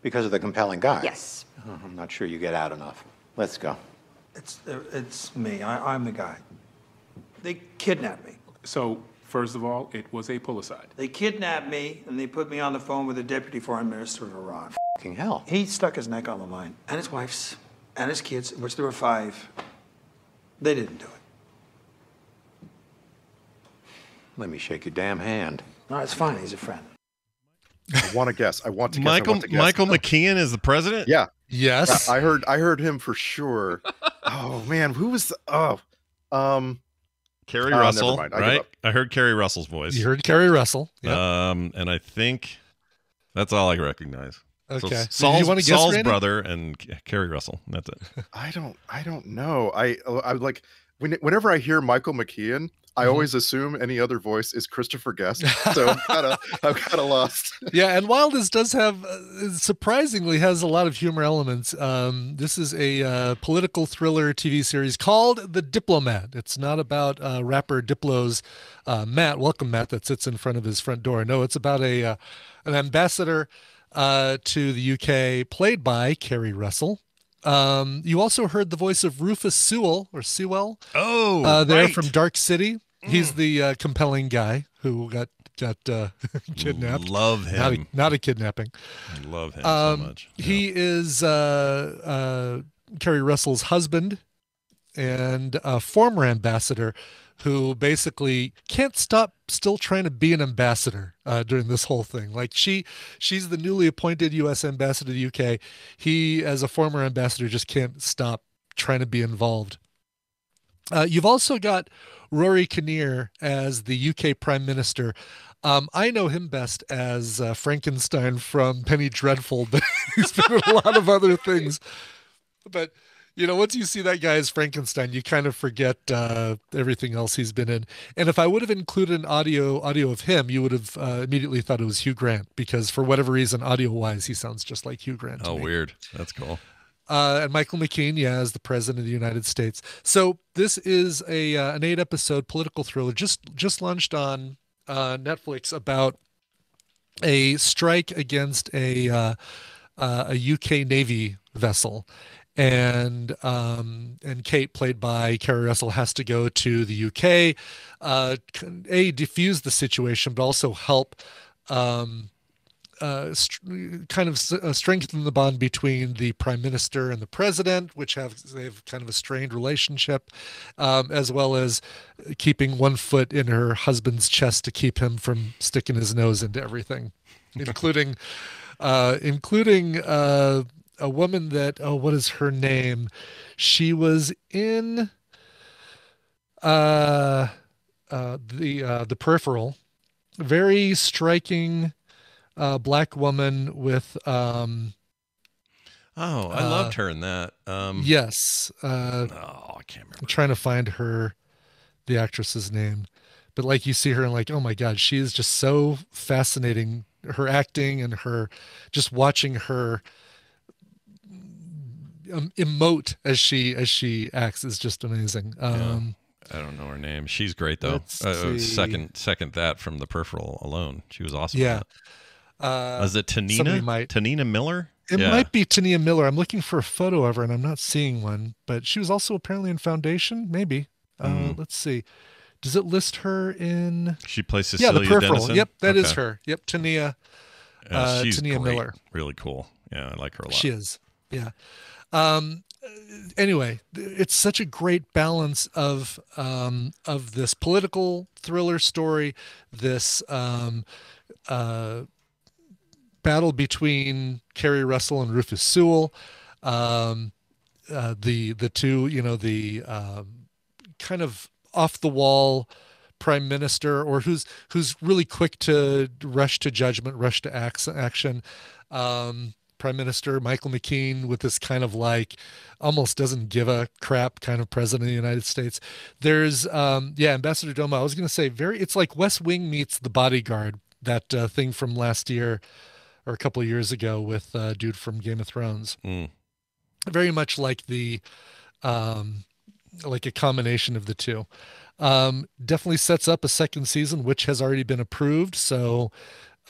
S17: Because of the compelling guy?
S16: Yes.
S17: Oh, I'm not sure you get out enough. Let's go.
S18: It's me. I'm the guy. They kidnapped me.
S12: So, first of all, it was a pull-aside.
S18: They kidnapped me, and they put me on the phone with the Deputy Foreign Minister of Iran.
S17: Fucking hell.
S18: He stuck his neck on the line. And his wife's, and his kids, which there were 5. They didn't do it.
S17: Let me shake your damn hand.
S18: No, it's fine. He's a friend.
S14: I want to guess. I want to guess.
S2: Michael McKeon is the president?
S14: Yeah.
S1: Yes.
S14: I heard him for sure. Oh man, who was
S2: Kerry Russell,
S14: never mind.
S2: right? I heard Kerry Russell's voice.
S1: You heard Kerry Russell. Yep.
S2: And I think that's all I recognize.
S1: Okay.
S2: So
S1: you want to guess,
S2: Saul's
S1: Randy?
S2: brother and Kerry Russell. That's it.
S14: I don't know. I like whenever I hear Michael McKeon, I always assume any other voice is Christopher Guest. So I'm kind of lost.
S1: Yeah, and while this does have surprisingly has a lot of humor elements, this is a political thriller TV series called The Diplomat. It's not about rapper Diplo's Matt. Welcome, Matt. That sits in front of his front door. No, it's about an ambassador to the UK, played by Kerry Russell. You also heard the voice of Rufus Sewell or Sewell.
S2: Oh,
S1: there
S2: right.
S1: from Dark City. He's the compelling guy who got kidnapped.
S2: Love him.
S1: Not a kidnapping.
S2: I love him so much. Yeah.
S1: He is Kerry Russell's husband and a former ambassador who basically can't stop still trying to be an ambassador during this whole thing. Like she's the newly appointed U.S. ambassador to the UK. He, as a former ambassador, just can't stop trying to be involved. You've also got Rory Kinnear as the UK Prime Minister. I know him best as Frankenstein from Penny Dreadful, but he's been in a lot of other things. But you know, once you see that guy as Frankenstein, you kind of forget everything else he's been in. And if I would have included an audio of him, you would have immediately thought it was Hugh Grant, because for whatever reason, audio-wise, he sounds just like Hugh Grant.
S2: Oh, weird. That's cool.
S1: And Michael McKean, as the President of the United States. So this is an 8-episode political thriller just launched on Netflix about a strike against a UK Navy vessel. And Kate, played by Kerry Russell, has to go to the UK, defuse the situation, but also help strengthen the bond between the Prime Minister and the President, which they have kind of a strained relationship, as well as keeping one foot in her husband's chest to keep him from sticking his nose into everything, including a woman that, what is her name? She was in the Peripheral. Very striking black woman with
S2: I loved her in that.
S1: Yes.
S2: I can't remember.
S1: I'm trying to find the actress's name. But like you see her and like, oh my God, she is just so fascinating. Her acting and her just watching her emote as she acts is just amazing.
S2: I don't know her name. She's great though. Second that from The Peripheral alone. She was awesome.
S1: Yeah.
S2: Is it Tanina? Tanina Miller?
S1: It might be Tania Miller. I'm looking for a photo of her and I'm not seeing one, but she was also apparently in Foundation. Maybe. Let's see. Does it list her in?
S2: She plays Cecilia
S1: The Peripheral.
S2: Dennison?
S1: Yep, that is her. Yep, Tania.
S2: She's
S1: Tania
S2: great.
S1: Miller.
S2: Really cool. Yeah, I like her a lot.
S1: She is. Yeah. Anyway, it's such a great balance of this political thriller story, this battle between Kerry Russell and Rufus Sewell. The two, the kind of off the wall prime minister, or who's really quick to rush to judgment, rush to action. Prime Minister Michael McKean, with this kind of like almost doesn't give a crap kind of president of the United States. There's Ambassador Doma. I was going to say it's like West Wing meets The Bodyguard, that thing from last year or a couple of years ago with dude from Game of Thrones. Very much like like a combination of the two. Definitely sets up a second season, which has already been approved. So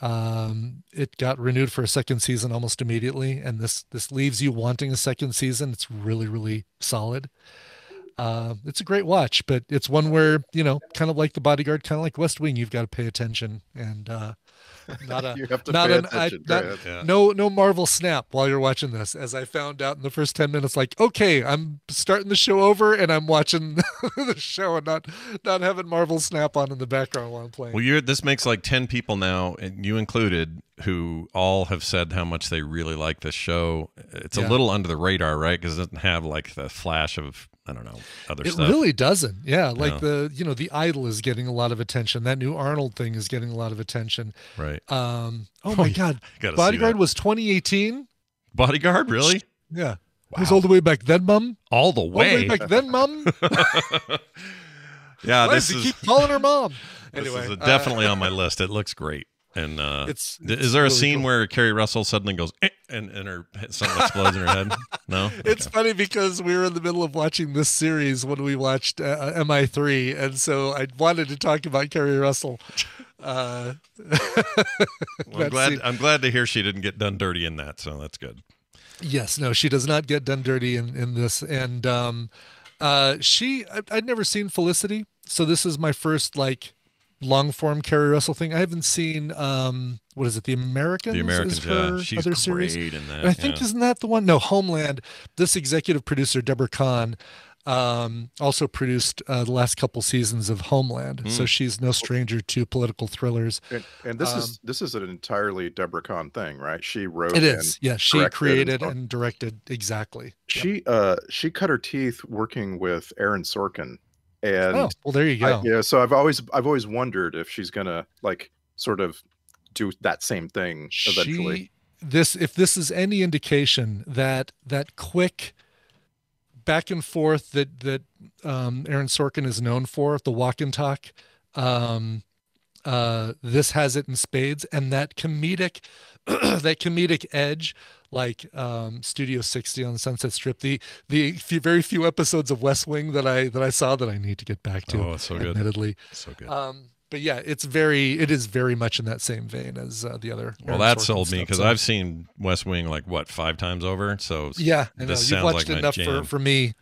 S1: it got renewed for a second season almost immediately, and this leaves you wanting a second season. It's really, really solid. It's a great watch, but it's one where, kind of like The Bodyguard, kind of like West Wing, you've got to pay attention, and no Marvel snap while you're watching this, as I found out in the first 10 minutes, like, okay, I'm starting the show over and I'm watching the show and not having Marvel snap on in the background while I'm playing.
S2: Well, this makes like 10 people now, and you included, who all have said how much they really like this show. It's a little under the radar, right? Because it doesn't have like the flash of, I don't know, other stuff.
S1: It really doesn't. Yeah, like The Idol is getting a lot of attention. That new Arnold thing is getting a lot of attention.
S2: Right.
S1: Oh my God. Bodyguard was 2018.
S2: Bodyguard, really?
S1: Yeah. Wow. It was all the way back then, Mum.
S2: All the way
S1: back then, Mum.
S2: Yeah.
S1: Why does he keep calling her Mom? Anyway,
S2: this is definitely on my list. It looks great. And
S1: it's
S2: is there a
S1: really
S2: scene
S1: cool
S2: where Kerry Russell suddenly goes and her something explodes in her head? No,
S1: It's funny because we were in the middle of watching this series when we watched MI3, and so I wanted to talk about Kerry Russell.
S2: Well, I'm glad to hear she didn't get done dirty in that, so that's good.
S1: Yes, no, she does not get done dirty in this, and I'd never seen Felicity, so this is my first long form Kerry Russell thing. I haven't seen what is it? The Americans.
S2: The Americans,
S1: is her
S2: she's
S1: other
S2: great
S1: series.
S2: in that.
S1: And I think isn't that the one? No, Homeland. This executive producer Deborah Kahn also produced the last couple seasons of Homeland, so she's no stranger to political thrillers.
S14: And this is an entirely Deborah Kahn thing, right? She wrote.
S1: It is. Yeah, she created and directed exactly.
S14: She cut her teeth working with Aaron Sorkin. And
S1: well, there you go.
S14: So I've always wondered if she's gonna sort of do that same thing eventually.
S1: If this is any indication that quick back and forth that Aaron Sorkin is known for, the walk and talk, this has it in spades, and that comedic edge, like Studio 60 on the Sunset Strip, the very few episodes of West Wing that I saw that I need to get back to.
S2: Oh, it's so good.
S1: Admittedly,
S2: so good.
S1: But yeah, it is very much in that same vein as the other.
S2: Well, that sold me because I've seen West Wing 5 times over. So
S1: yeah,
S2: this
S1: you've
S2: sounds
S1: watched
S2: like
S1: enough for me.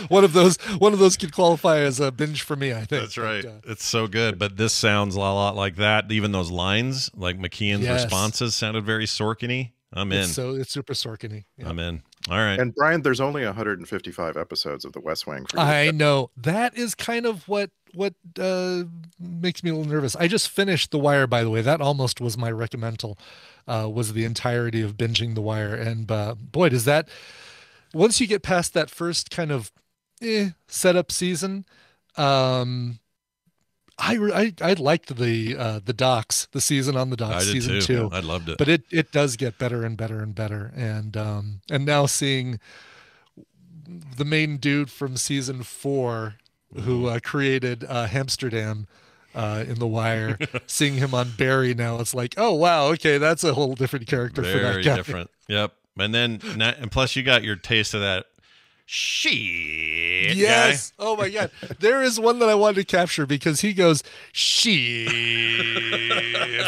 S1: One of those could qualify as a binge for me, I think.
S2: That's right. It's so good, but this sounds a lot like that. Even those lines, like McKean's responses, sounded very Sorkin-y. I'm in.
S1: So it's super Sorkin-y. Yeah.
S2: I'm in. All right.
S14: And Brian, there's only 155 episodes of The West Wing.
S1: I know. That is kind of what makes me a little nervous. I just finished The Wire, by the way. That almost was my recommendal, was the entirety of binging The Wire. And boy, does that, once you get past that first kind of setup season, I liked the docs, the season on the docs, season 2.
S2: I loved it.
S1: But it does get better and better and better. And now seeing the main dude from season 4 who created Hamsterdam in The Wire, seeing him on Barry now, it's like, oh wow, okay, that's a whole different character for that guy.
S2: Very different. Yep. And plus you got your taste of that shit.
S1: Yes.
S2: Guy.
S1: Oh my God. There is one that I wanted to capture because he goes shit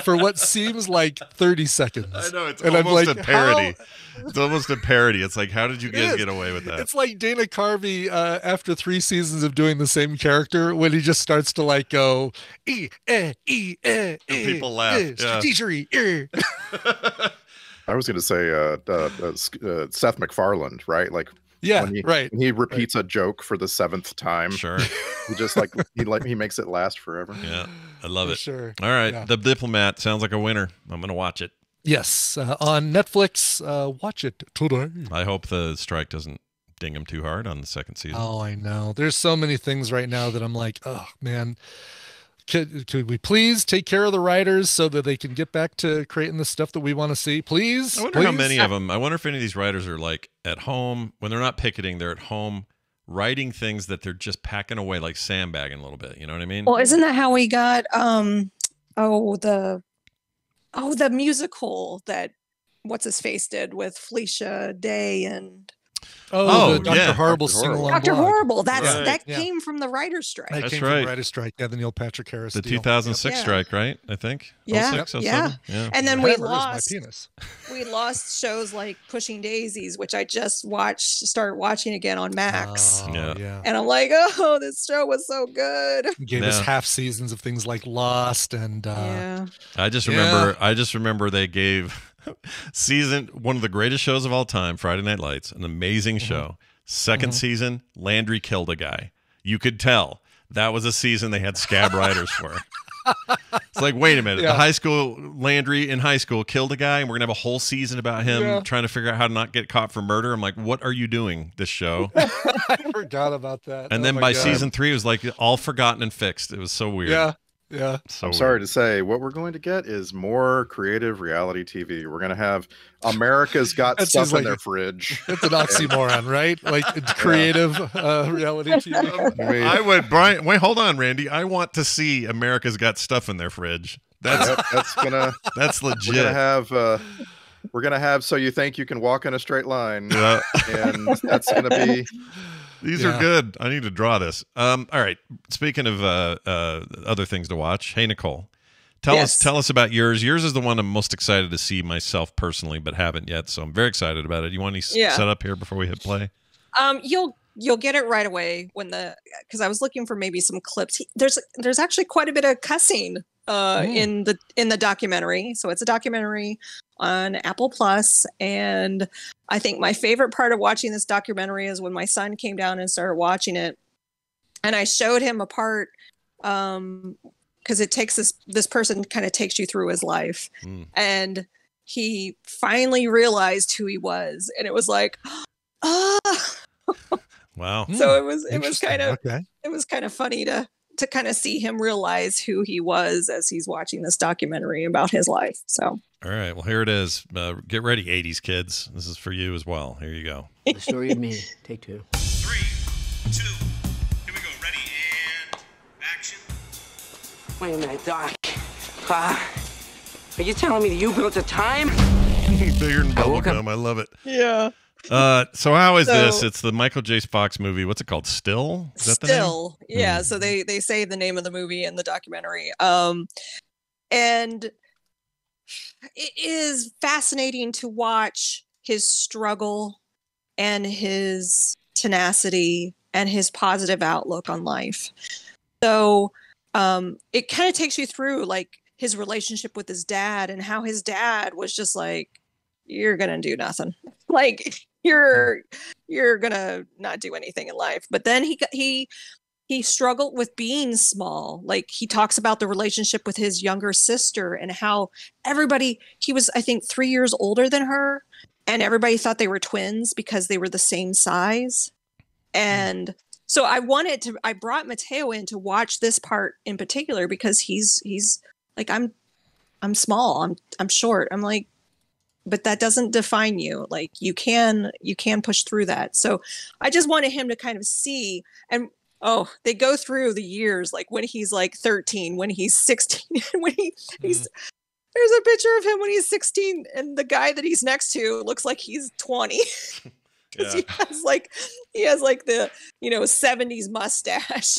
S1: for what seems like 30 seconds.
S2: I know, it's almost a parody. It's almost a parody. It's like, how did you guys get away with that?
S1: It's like Dana Carvey after 3 seasons of doing the same character, when he just starts to go
S2: and people laugh.
S14: I was going to say Seth MacFarlane, right? Like
S1: Yeah,
S14: when he repeats a joke for the 7th time.
S2: Sure.
S14: He just he makes it last forever.
S2: Yeah, I love it.
S1: Sure.
S2: All right,
S1: Yeah.
S2: The Diplomat sounds like a winner. I'm gonna watch it.
S1: Yes, on Netflix. Watch it today.
S2: I hope the strike doesn't ding him too hard on the 2nd season.
S1: Oh, I know. There's so many things right now that I'm like, oh man, could we please take care of the writers so that they can get back to creating the stuff that we want to see? Please.
S2: I wonder how many of them. I wonder if any of these writers are like at home when they're not picketing. They're at home writing things that they're just packing away, like sandbagging a little bit. You know what I mean?
S13: Well, isn't that how we got the musical that what's his face did with Felicia Day and
S1: the Dr. Horrible sing-along
S13: Dr.
S1: blog.
S13: Horrible.
S1: Right.
S13: That came from the writer's strike.
S1: That came from the writer's strike. Yeah, the Neil Patrick Harris
S2: The
S1: deal.
S2: 2006
S13: Yep.
S2: strike, right? I think.
S13: Yeah,
S2: 06, 07?
S13: yeah. And then we
S1: Hammer is my
S13: lost.
S1: penis.
S13: We lost shows like Pushing Daisies, which I just started watching again on Max.
S2: Yeah.
S13: And I'm like, oh, this show was so good.
S1: Gave us half seasons of things like Lost and
S2: I just remember they gave one of the greatest shows of all time, Friday Night Lights, an amazing show. 2nd season, Landry killed a guy. You could tell that was a season they had scab writers for. It's like, wait a minute, the high school Landry in high school killed a guy, and we're gonna have a whole season about him trying to figure out how to not get caught for murder. I'm like, what are you doing? This show?
S1: I forgot about that.
S2: And then by season 3, it was like all forgotten and fixed. It was so weird.
S1: Yeah.
S14: I'm sorry to say, what we're going to get is more creative reality TV. We're going to have America's Got Stuff in their fridge.
S1: It's an oxymoron, right? Like creative reality TV.
S2: I would, Brian. Wait, hold on, Randy. I want to see America's Got Stuff in their fridge. That's legit.
S14: We're gonna have So You Think You Can Walk in a Straight Line, and that's gonna be.
S2: These are good. I need to draw this. All right. Speaking of other things to watch, hey Nicole, tell us about yours. Yours is the one I'm most excited to see myself personally, but haven't yet. So I'm very excited about it. You want to set up here before we hit play?
S13: You'll get it right away because I was looking for maybe some clips. There's actually quite a bit of cussing in the documentary. So it's a documentary on Apple Plus, and I think my favorite part of watching this documentary is when my son came down and started watching it, and I showed him a part because it takes this person kind of takes you through his life, and he finally realized who he was, and it was like,
S2: wow.
S13: So it was kind of funny to kind of see him realize who he was as he's watching this documentary about his life. So.
S2: All right. Well, here it is. Get ready, 80s kids. This is for you as well. Here you go.
S9: The story of me. Take 2.
S19: 3, 2. Here we go. Ready and action.
S9: Wait a minute, Doc. Are you telling me that you built a time?
S2: Bigger than bubblegum. I love it.
S13: Yeah.
S2: So how is this? It's the Michael J. Fox movie. What's it called? Still? Is that the name?
S13: Yeah. So they say the name of the movie in the documentary. And it is fascinating to watch his struggle and his tenacity and his positive outlook on life. So it kind of takes you through like his relationship with his dad and how his dad was just like, you're going to do nothing. Like you're going to not do anything in life. But then he struggled with being small. Like he talks about the relationship with his younger sister and how he was, I think, 3 years older than her. And everybody thought they were twins because they were the same size. And so I brought Mateo in to watch this part in particular because he's like, I'm small. I'm short. I'm like, but that doesn't define you. Like you can push through that. So I just wanted him to kind of see, and they go through the years, like when he's like 13, when he's 16, when he's there's a picture of him when he's 16, and the guy that he's next to looks like he's 20. Because he has like the 70s mustache.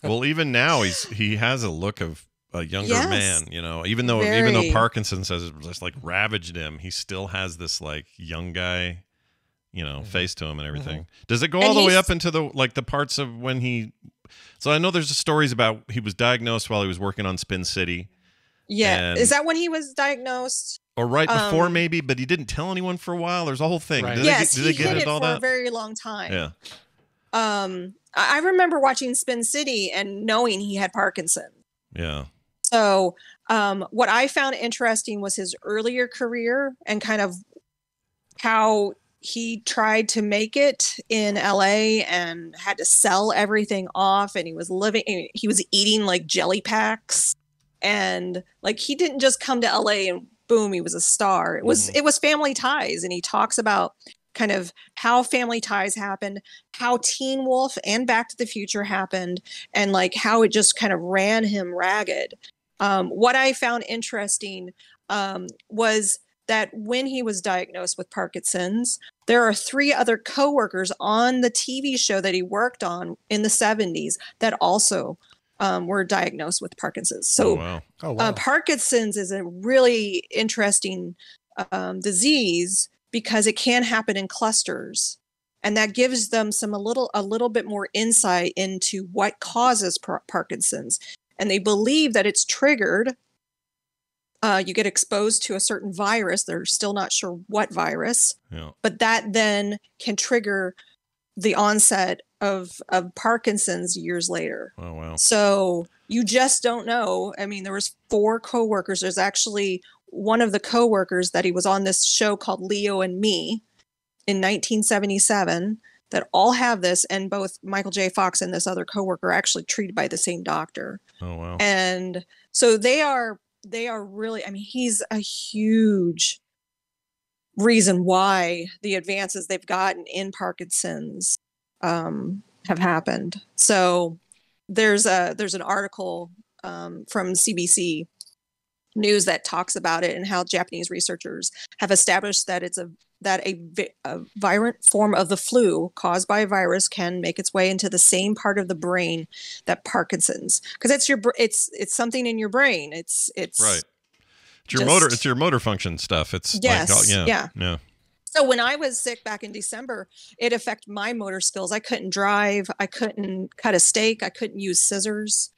S2: Well, even now he has a look of a younger man, even though Parkinson's has just like ravaged him, he still has this like young guy face to him and everything. Does it go all the way up into the parts of when so I know there's stories about he was diagnosed while he was working on Spin City.
S13: Yeah. Is that when he was diagnosed?
S2: or right before maybe, but he didn't tell anyone for a while. There's a whole thing.
S1: Right.
S13: Yes,
S2: did they
S13: he
S2: get
S13: hid it
S2: into all
S13: for a
S2: that?
S13: very long time.
S2: Yeah.
S13: I remember watching Spin City and knowing he had Parkinson's.
S2: Yeah.
S13: So what I found interesting was his earlier career and kind of how he tried to make it in LA and had to sell everything off, and he was eating like jelly packs, and like he didn't just come to LA and boom, he was a star. It was family ties, and he talks about kind of how family ties happened, how Teen Wolf and Back to the Future happened, and like how it just kind of ran him ragged. What I found interesting was that when he was diagnosed with Parkinson's, there are 3 other coworkers on the TV show that he worked on in the 70s that also were diagnosed with Parkinson's. So Parkinson's is a really interesting disease because it can happen in clusters. And that gives them a little bit more insight into what causes Parkinson's. And they believe that it's triggered. You get exposed to a certain virus. They're still not sure what virus, but that then can trigger the onset of Parkinson's years later.
S2: Oh, wow.
S13: So you just don't know. I mean, there was 4 coworkers. There's actually one of the coworkers that he was on this show called Leo and Me in 1977 that all have this, and both Michael J. Fox and this other coworker are actually treated by the same doctor.
S2: Oh, wow.
S13: And so they are really, I mean, he's a huge reason why the advances they've gotten in Parkinson's have happened. So there's an article from CBC News that talks about it and how Japanese researchers have established that a virulent form of the flu caused by a virus can make its way into the same part of the brain that Parkinson's, because it's something in your brain. It's
S2: right. It's your motor function stuff. It's
S13: yes,
S2: like, yeah.
S13: So when I was sick back in December, it affected my motor skills. I couldn't drive. I couldn't cut a steak. I couldn't use scissors.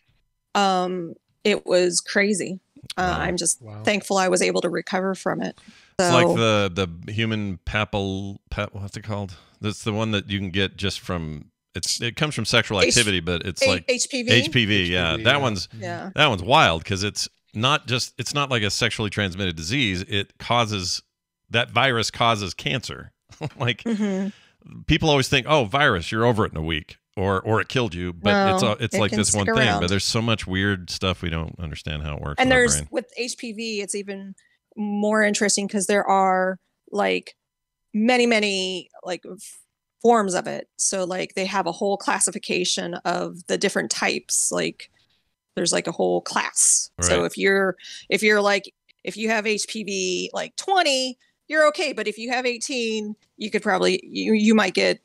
S13: It was crazy. I'm just thankful I was able to recover from it. So,
S2: it's like the human what's it called? That's the one that you can get just from it comes from sexual activity, but it's like
S13: HPV.
S2: HPV, yeah. That one's wild because it's not like a sexually transmitted disease. That virus causes cancer. Like people always think, oh, virus, you're over it in a week. Or it killed you, but it's like this one thing. But there's so much weird stuff we don't understand how it works.
S13: And there's with HPV, it's even more interesting because there are like many like forms of it. So like they have a whole classification of the different types. Like there's like a whole class. Right. So if you have HPV like 20. You're okay, but if you have 18, you could probably you might get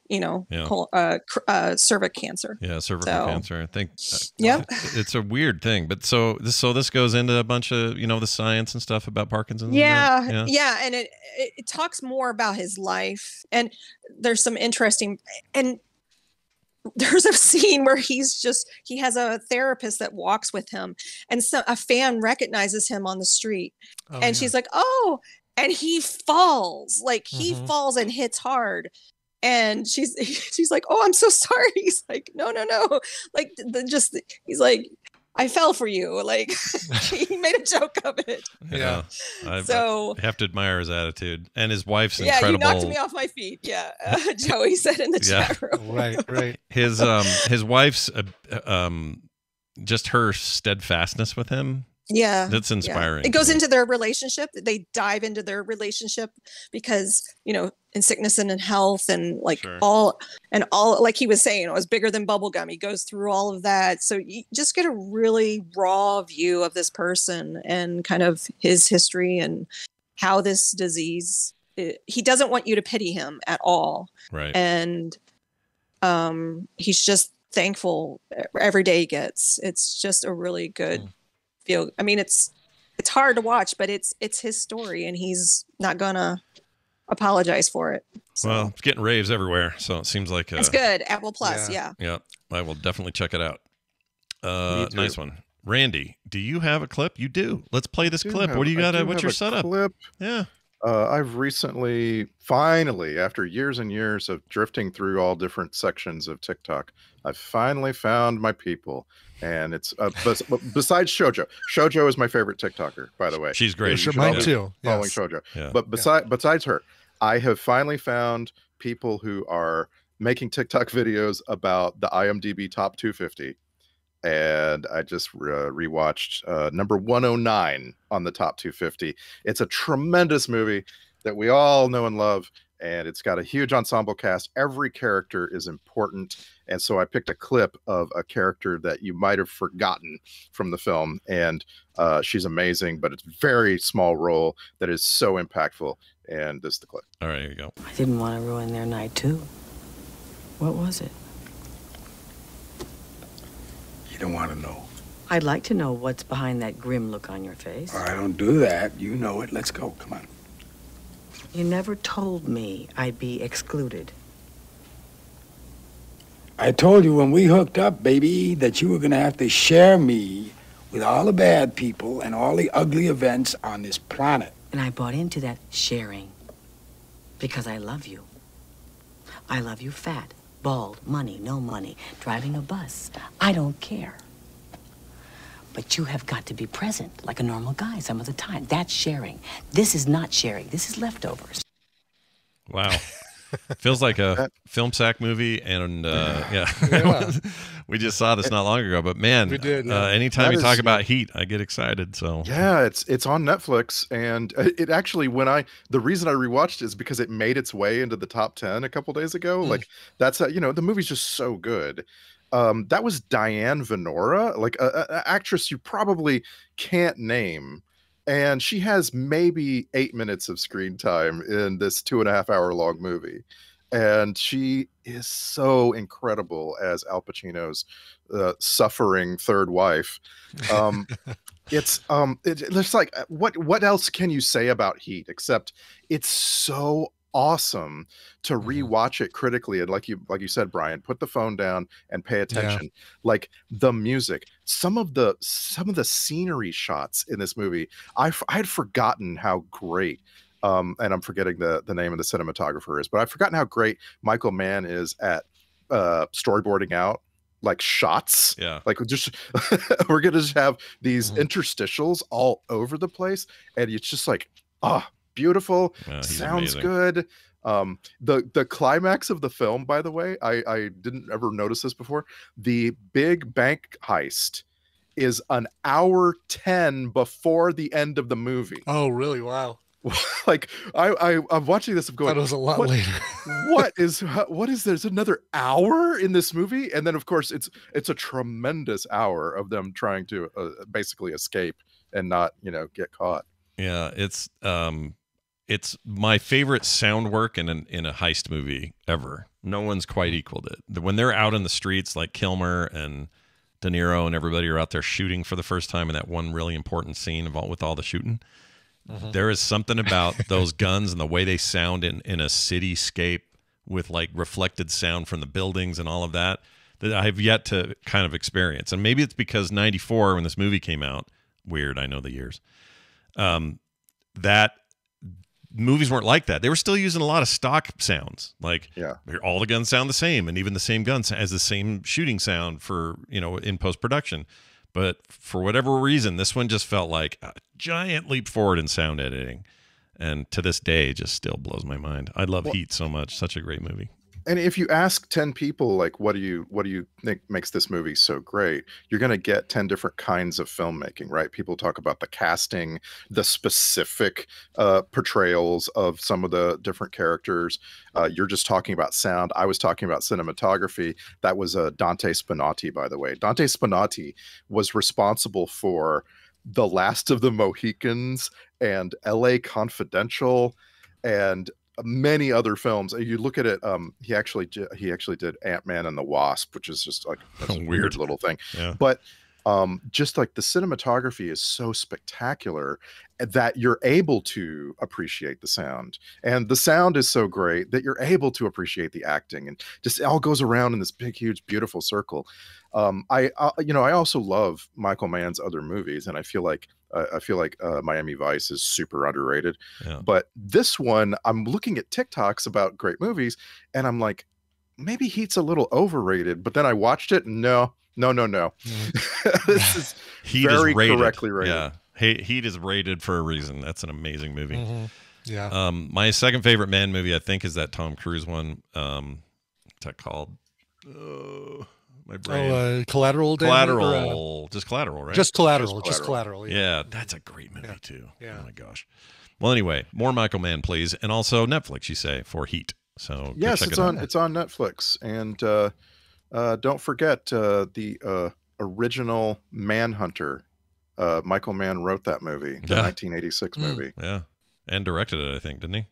S13: cervix cancer.
S2: Yeah, cervical cancer. I think. It's a weird thing, but so this goes into a bunch of the science and stuff about Parkinson's.
S13: Yeah, and it talks more about his life, and there's some interesting and. There's a scene where he has a therapist that walks with him, and a fan recognizes him on the street, and she's like, "Oh." And he falls, falls and hits hard. And she's like, "Oh, I'm so sorry." He's like, no. Like he's like, "I fell for you." Like he made a joke of it.
S2: Yeah. I have to admire his attitude, and his wife's
S13: incredible.
S2: Yeah,
S13: you knocked me off my feet. Yeah. Joey said in the chat room.
S1: Right.
S2: His wife's just her steadfastness with him.
S13: Yeah,
S2: that's inspiring.
S13: Yeah. It goes into their relationship. They dive into their relationship because in sickness and in health and like all like he was saying, it was bigger than bubblegum. He goes through all of that, so you just get a really raw view of this person and kind of his history and how this disease. He doesn't want you to pity him at all,
S2: right?
S13: And he's just thankful every day he gets. It's just a really good. Feel. I mean, it's hard to watch, but it's his story, and he's not gonna apologize for it. So.
S2: Well, it's getting raves everywhere, so it seems like
S13: it's good. Apple Plus, yeah.
S2: I will definitely check it out. Nice one. Randy, do you have a clip? You do. Let's play this clip. What do you got? What's your setup?
S14: Clip.
S2: Yeah.
S14: I've recently, finally, after years and years of drifting through all different sections of TikTok, I've finally found my people. And it's besides Shoujo. Shoujo is my favorite TikToker, by the way.
S2: She's great.
S1: Mine too.
S14: Following Shoujo. Yeah. But besides her, I have finally found people who are making TikTok videos about the IMDb top 250. And I just rewatched number 109 on the top 250. It's a tremendous movie that we all know and love, and it's got a huge ensemble cast. Every character is important, and so I picked a clip of a character that you might have forgotten from the film, and she's amazing, but it's a very small role that is so impactful, and this is the clip.
S2: All right, here you go.
S20: I didn't want to ruin their night, too. What was it?
S18: You don't want to know.
S20: I'd like to know what's behind that grim look on your face.
S18: I don't do that. You know it. Let's go. Come on.
S20: You never told me I'd be excluded.
S18: I told you when we hooked up, baby, that you were going to have to share me with all the bad people and all the ugly events on this planet.
S20: And I bought into that sharing because I love you. I love you fat, bald, money, no money, driving a bus. I don't care. But you have got to be present like a normal guy some of the time. That's sharing. This is not sharing. This is leftovers.
S2: Wow. Feels like a film sack movie, and yeah. We just saw this not long ago, but man,
S14: we did.
S2: Anytime you talk about Heat, I get excited. So
S14: yeah, it's on Netflix, and it actually the reason I rewatched it is because it made its way into the top 10 a couple days ago. Like that's the movie's just so good. That was Diane Venora, like an actress you probably can't name. And she has maybe 8 minutes of screen time in this 2.5 hour long movie. And she is so incredible as Al Pacino's suffering third wife. It's like, what else can you say about Heat except it's so awesome to rewatch it critically, and like you said, Brian, put the phone down and pay attention. Like the music, some of the scenery shots in this movie, I had forgotten how great and I'm forgetting the name of the cinematographer is, but I've forgotten how great Michael Mann is at storyboarding out like shots. Like we're gonna just have these interstitials all over the place, and it's just like beautiful, sounds amazing. Good. The climax of the film, by the way, I didn't ever notice this before. The big bank heist is an hour 10 before the end of the movie.
S1: Oh, really? Wow.
S14: Like I'm watching this. I'm going,
S1: that was a lot later.
S14: what is there's another hour in this movie, and then of course it's a tremendous hour of them trying to basically escape and not get caught.
S2: Yeah, it's my favorite sound work in a heist movie ever. No one's quite equaled it. When they're out in the streets, like Kilmer and De Niro and everybody are out there shooting for the first time in that one really important scene with all the shooting. There is something about those guns and the way they sound in a cityscape with like reflected sound from the buildings and all of that I have yet to kind of experience. And maybe it's because 94, when this movie came out, weird, I know the years, that movies weren't like that. They were still using a lot of stock sounds. Like all the guns sound the same, and even the same gun has the same shooting sound for, in post-production. But for whatever reason, this one just felt like a giant leap forward in sound editing. And to this day, it just still blows my mind. I love Heat so much. Such a great movie.
S14: And if you ask 10 people, like, what do you think makes this movie so great? You're going to get 10 different kinds of filmmaking, right? People talk about the casting, the specific portrayals of some of the different characters. You're just talking about sound. I was talking about cinematography. That was Dante Spinotti, by the way. Dante Spinotti was responsible for The Last of the Mohicans and LA Confidential and many other films. You look at it, he actually did Ant-Man and the Wasp, which is just like a weird little thing. But just like the cinematography is so spectacular that you're able to appreciate the sound, and the sound is so great that you're able to appreciate the acting, and just it all goes around in this big, huge, beautiful circle. I also love Michael Mann's other movies, and I feel like Miami Vice is super underrated.
S2: Yeah.
S14: But this one, I'm looking at TikToks about great movies, and I'm like, maybe Heat's a little overrated. But then I watched it, and no. This is
S2: Heat
S14: very
S2: is rated.
S14: correctly rated.
S2: Yeah, Heat is rated for a reason. That's an amazing movie.
S1: Yeah.
S2: My second favorite Man movie, I think, is that Tom Cruise one. What's that called? My brain.
S1: Collateral.
S2: Collateral. Just Collateral, right?
S1: Just Collateral.
S2: Yeah, that's a great movie too.
S1: Yeah.
S2: Oh my gosh. Well, anyway, more Michael Mann, please, and also Netflix. You say for Heat. So
S14: Yes,
S2: check
S14: it's
S2: it out.
S14: on. It's on Netflix, and don't forget the original Manhunter. Michael Mann wrote that movie, the 1986 movie.
S2: Yeah, and directed it, I think, didn't he?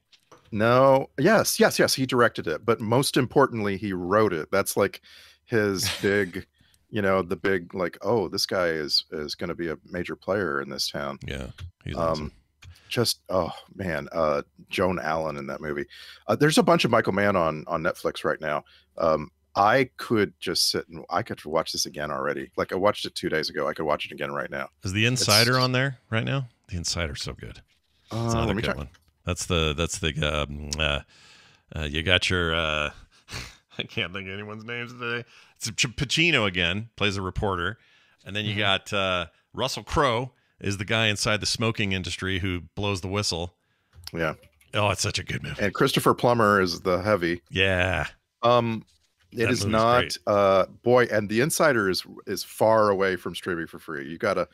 S14: No, yes, he directed it, but most importantly, he wrote it. That's like his big, the big like, oh, this guy is going to be a major player in this town.
S2: Yeah, he's awesome.
S14: Joan Allen in that movie. There's a bunch of Michael Mann on Netflix right now. I could just sit and I could watch this again already. Like I watched it 2 days ago. I could watch it again right now.
S2: Is The Insider on there right now? The Insider's so good. It's another good one. That's the you got your I can't think of anyone's names today. It's Pacino again, plays a reporter, and then you got Russell Crowe is the guy inside the smoking industry who blows the whistle.
S14: Yeah.
S2: Oh, it's such a good movie.
S14: And Christopher Plummer is the heavy.
S2: Yeah.
S14: It is not boy, and The Insider is far away from streaming for free. You gotta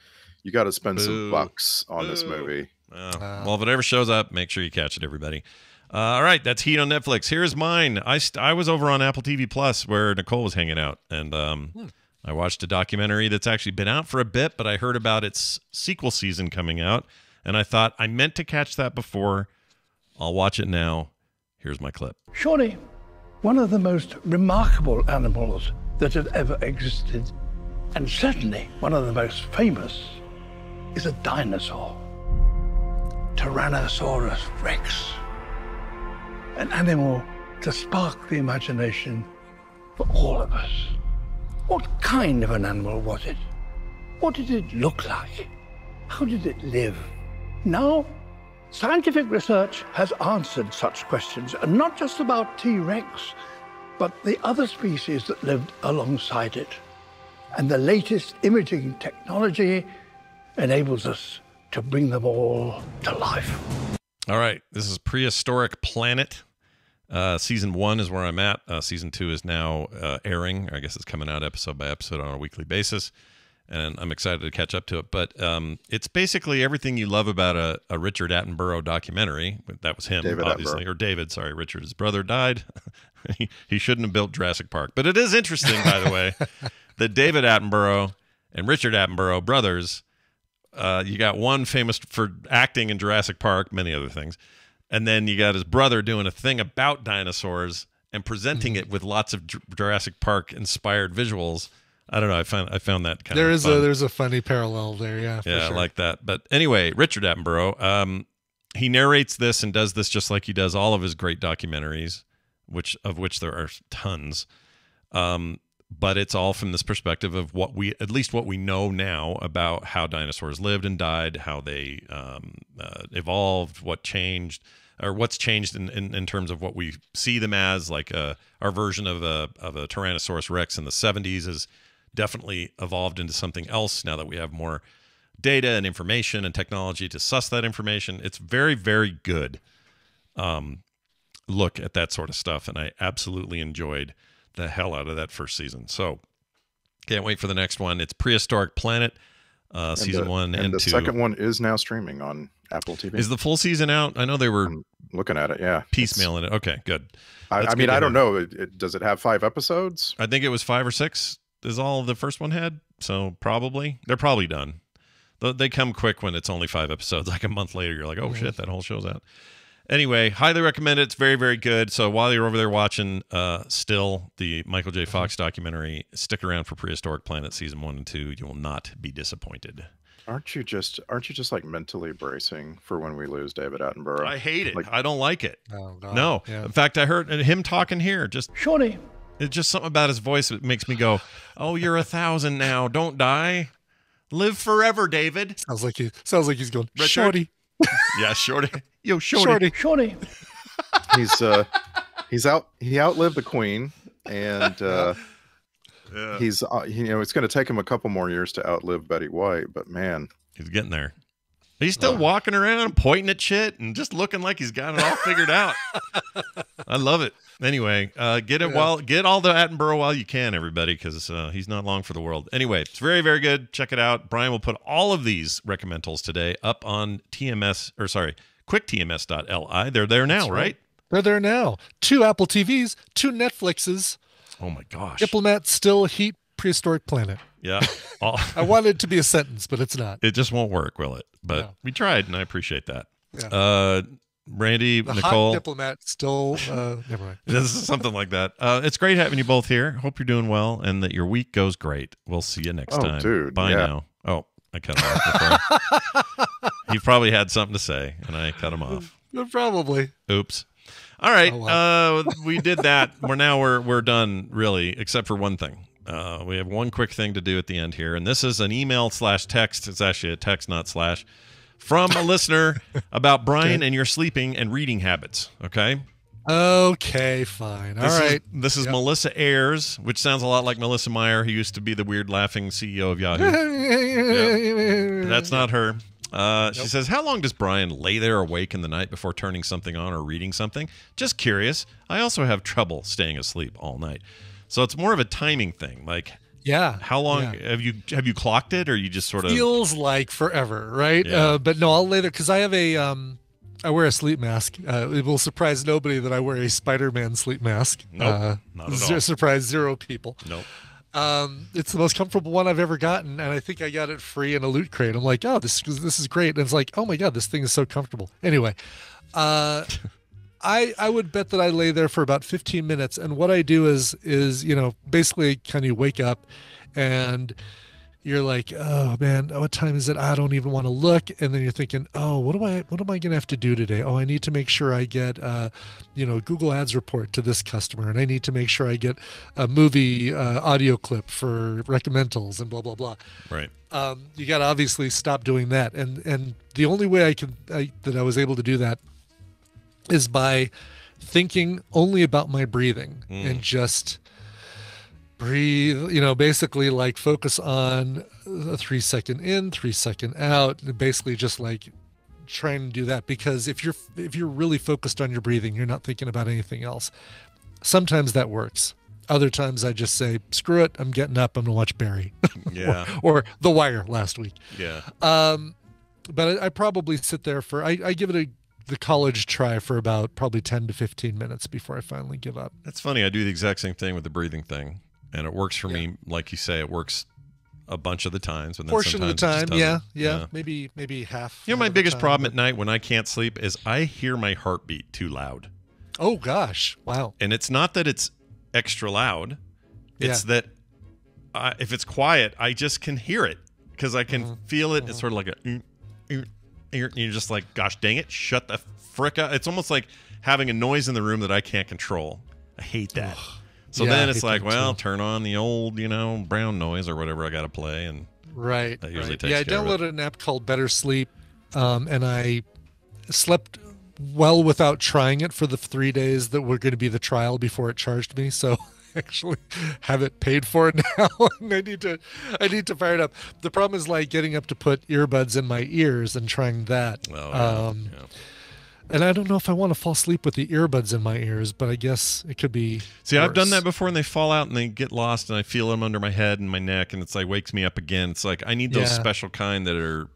S14: spend some bucks on this movie.
S2: Well, if it ever shows up, make sure you catch it, everybody. All right, that's Heat on Netflix. Here's mine. I was over on Apple TV Plus where Nicole was hanging out, and I watched a documentary that's actually been out for a bit, but I heard about its sequel season coming out, and I thought I meant to catch that before. I'll watch it now. Here's my clip.
S21: Surely one of the most remarkable animals that have ever existed, and certainly one of the most famous, is a dinosaur. Tyrannosaurus Rex. An animal to spark the imagination for all of us. What kind of an animal was it? What did it look like? How did it live? Now, scientific research has answered such questions, and not just about T-Rex, but the other species that lived alongside it. And the latest imaging technology enables us to bring them all to life.
S2: All right, this is Prehistoric Planet. Season 1 is where I'm at. Season 2 is now airing. I guess it's coming out episode by episode on a weekly basis, and I'm excited to catch up to it. But it's basically everything you love about a Richard Attenborough documentary. That was him,
S14: David
S2: obviously.
S14: Attenborough.
S2: Or David, sorry. Richard, his brother died. He shouldn't have built Jurassic Park. But it is interesting, by the way, that David Attenborough and Richard Attenborough, brothers, you got one famous for acting in Jurassic Park, many other things. And then you got his brother doing a thing about dinosaurs and presenting it with lots of Jurassic Park inspired visuals. I don't know. I found that kind of fun.
S1: There's a funny parallel there. Yeah. For
S2: Yeah,
S1: sure.
S2: I like that. But anyway, Richard Attenborough, he narrates this and does this just like he does all of his great documentaries, of which there are tons. But it's all from this perspective of what we know now about how dinosaurs lived and died, how they evolved, what changed, or what's changed in terms of what we see them as. Like our version of a Tyrannosaurus Rex in the 70s has definitely evolved into something else now that we have more data and information and technology to suss that information. It's very, very good look at that sort of stuff, and I absolutely enjoyed the hell out of that first season. So can't wait for the next one. It's Prehistoric Planet, season 1 and 2.
S14: The second one is now streaming on Apple TV.
S2: Is the full season out? I know they were
S14: looking at it. Yeah,
S2: piecemealing it. Okay, good.
S14: I mean, I don't know. Does it have 5 episodes?
S2: I think it was 5 or 6 is all the first one had. So they're probably done. They come quick when it's only 5 episodes. Like a month later, you're like, oh shit, that whole show's out. Anyway, highly recommend it. It's very, very good. So while you're over there watching still the Michael J. Fox documentary, stick around for Prehistoric Planet season 1 and 2. You will not be disappointed.
S14: Aren't you just like mentally bracing for when we lose David Attenborough?
S2: I hate it. I don't like it.
S1: Oh, God.
S2: No.
S1: Yeah.
S2: In fact, I heard him talking here. Just
S21: Shorty.
S2: It's just something about his voice that makes me go, "Oh, you're 1,000 now. Don't die. Live forever, David."
S1: Sounds like he's going,
S2: Richard?
S1: Shorty.
S2: Yeah, Shorty. Yo, Shorty.
S21: Shorty.
S14: He outlived the Queen, and he's it's going to take him a couple more years to outlive Betty White, but man,
S2: he's getting there. He's still walking around, pointing at shit, and just looking like he's got it all figured out. I love it. Anyway, get all the Attenborough while you can, everybody, because he's not long for the world. Anyway, it's very, very good. Check it out. Brian will put all of these recommendals today up on quicktms.li. They're there now, right?
S1: They're there now. 2 Apple TVs, 2 Netflixes.
S2: Oh my gosh.
S1: Diplomat, Still, Heat, Prehistoric Planet.
S2: Yeah.
S1: I wanted it to be a sentence, but it's not.
S2: It just won't work, will it? But we tried, and I appreciate that.
S1: Yeah.
S2: Randy,
S1: the
S2: Nicole.
S1: Hot Diplomat, Still, never mind.
S2: This is something like that. It's great having you both here. Hope you're doing well and that your week goes great. We'll see you next time.
S14: Dude,
S2: Bye now. Oh, I cut him off before. He probably had something to say, and I cut him off.
S1: Probably.
S2: Oops. All right.
S1: Oh, well.
S2: We did that. We're done, really, except for one thing. We have one quick thing to do at the end here, and this is an email/text. It's actually a text, not slash, from a listener about Brian and your sleeping and reading habits. Okay.
S1: Okay, fine.
S2: This is Melissa Ayers, which sounds a lot like Melissa Meyer, who used to be the weird laughing CEO of Yahoo. That's not her. She says, how long does Brian lay there awake in the night before turning something on or reading something? Just curious. I also have trouble staying asleep all night. So it's more of a timing thing. Like, how long have you clocked it, or you just sort of
S1: feels like forever, right?
S2: Yeah.
S1: But no, I'll lay there because I have I wear a sleep mask. It will surprise nobody that I wear a Spider-Man sleep mask.
S2: Nope, not at all.
S1: Surprise 0 people.
S2: Nope.
S1: It's the most comfortable one I've ever gotten, and I think I got it free in a Loot Crate. I'm like, oh, this is great, and it's like, oh my god, this thing is so comfortable. Anyway, I would bet that I lay there for about 15 minutes, and what I do is basically kind of wake up, and you're like, oh man, what time is it? I don't even want to look. And then you're thinking, oh, what am I going to have to do today? Oh, I need to make sure I get, Google Ads report to this customer, and I need to make sure I get a movie audio clip for recommendals and blah, blah, blah.
S2: Right.
S1: You got to obviously stop doing that. And the only way that I was able to do that is by thinking only about my breathing and just breathe, basically like focus on a 3-second in, 3-second out, and basically just like trying to do that. Because if you're really focused on your breathing, you're not thinking about anything else. Sometimes that works. Other times I just say, screw it, I'm getting up, I'm gonna watch Barry.
S2: Yeah.
S1: or The Wire last week.
S2: Yeah.
S1: But I probably sit there I give it the college try for about probably 10 to 15 minutes before I finally give up.
S2: That's funny. I do the exact same thing with the breathing thing, and it works for me. Like you say, it works a bunch of the times. But then
S1: portion of the time,
S2: yeah.
S1: Maybe half.
S2: My biggest problem at night when I can't sleep is I hear my heartbeat too loud.
S1: Oh gosh, wow!
S2: And it's not that it's extra loud; it's that if it's quiet, I just can hear it because I can feel it. It's sort of like a. You're just like, gosh dang it, shut the frick up. It's almost like having a noise in the room that I can't control. I hate that. So then it's like, well, turn on the old, brown noise or whatever I got to play. And that usually takes care
S1: I
S2: of it.
S1: downloaded an app called Better Sleep, and I slept well without trying it for the 3 days that were going to be the trial before it charged me. So actually have it paid for now, and I need to fire it up. The problem is like getting up to put earbuds in my ears and trying that. And I don't know if I want to fall asleep with the earbuds in my ears, but I guess it could be
S2: See,
S1: worse.
S2: I've done that before, and they fall out and they get lost, and I feel them under my head and my neck, and it's like wakes me up again. It's like I need those special kind that are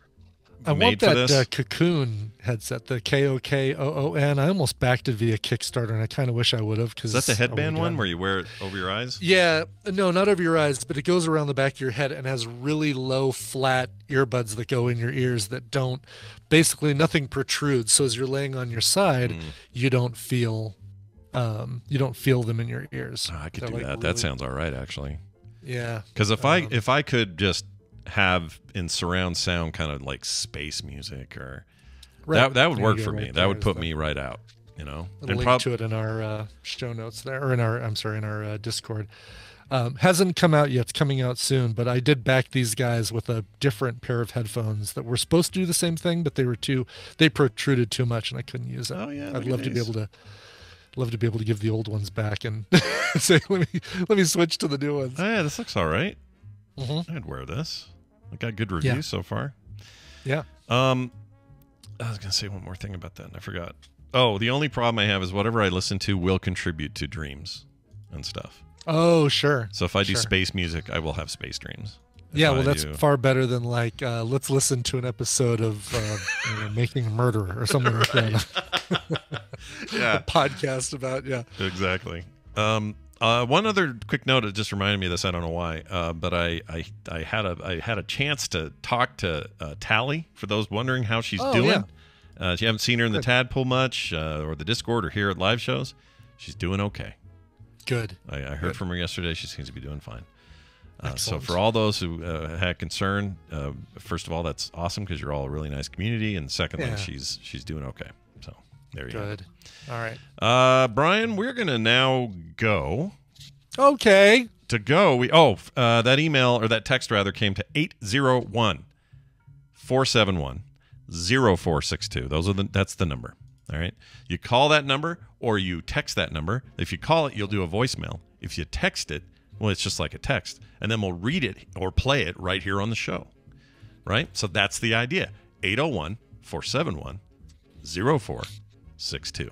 S1: I
S2: made
S1: want
S2: for
S1: that
S2: this.
S1: Cocoon headset, the KOKOON. I almost backed it via Kickstarter, and I kind of wish I would have.
S2: Is that the headband one where you wear it over your eyes?
S1: Yeah, no, not over your eyes, but it goes around the back of your head and has really low, flat earbuds that go in your ears that don't, basically nothing protrudes. So as you're laying on your side, you don't feel them in your ears.
S2: Oh, I could
S1: They're
S2: do
S1: like
S2: that.
S1: really-
S2: That sounds all right, actually.
S1: Yeah.
S2: Because if I could just have in surround sound kind of like space music or that would work for me. That would put me right out, you know.
S1: We'll link to it in our show notes there, or in our Discord. Hasn't come out yet. It's coming out soon, but I did back these guys with a different pair of headphones that were supposed to do the same thing, but they protruded too much and I couldn't use it.
S2: Oh yeah,
S1: I'd love to be able to give the old ones back and say, let me switch to the new ones.
S2: Oh, yeah, this looks all right.
S1: Mm-hmm.
S2: I'd wear this. I got good reviews so far.
S1: Yeah.
S2: I was gonna say one more thing about that, and I forgot. Oh, the only problem I have is whatever I listen to will contribute to dreams and stuff.
S1: Oh, sure.
S2: So if I do space music, I will have space dreams.
S1: Yeah, well, that's far better than like let's listen to an episode of Making a Murderer or something like that.
S2: Yeah,
S1: a podcast about
S2: exactly. One other quick note. It just reminded me of this. I don't know why, but I had a chance to talk to Tally. For those wondering how she's doing, you haven't seen her in the Tadpole much, or the Discord, or here at live shows. She's doing okay.
S1: Good.
S2: I heard from her yesterday. She seems to be doing fine. So for all those who had concern, first of all, that's awesome because you're all a really nice community, and secondly, she's doing okay. So there you go.
S1: Good. All right.
S2: Brian, we're gonna now go.
S1: Okay.
S2: To go, that email or that text rather came to 801-471-0462. That's the number. All right. You call that number or you text that number. If you call it, you'll do a voicemail. If you text it, well, it's just like a text, and then we'll read it or play it right here on the show. Right? So that's the idea. 801-471-0462.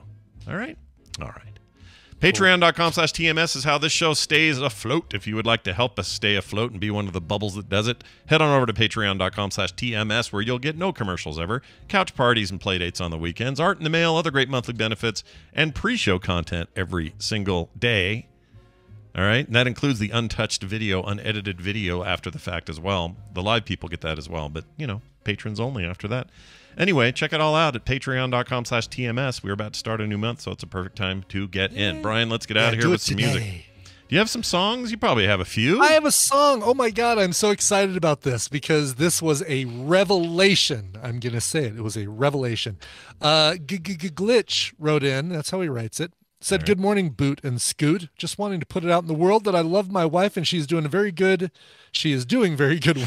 S2: All right? All right. Patreon.com/TMS is how this show stays afloat. If you would like to help us stay afloat and be one of the bubbles that does it, head on over to Patreon.com/TMS, where you'll get no commercials ever, couch parties and play dates on the weekends, art in the mail, other great monthly benefits, and pre-show content every single day. All right? And that includes the untouched video, unedited video after the fact as well. The live people get that as well, but, patrons only after that. Anyway, check it all out at patreon.com/TMS. We're about to start a new month, so it's a perfect time to get in. Brian, let's get out of here with some music. Do you have some songs? You probably have a few.
S1: I have a song. Oh my God, I'm so excited about this because this was a revelation. I'm going to say it. It was a revelation. Glitch wrote in. That's how he writes it. Said, "Good morning, Boot and Scoot. Just wanting to put it out in the world that I love my wife and she is doing very good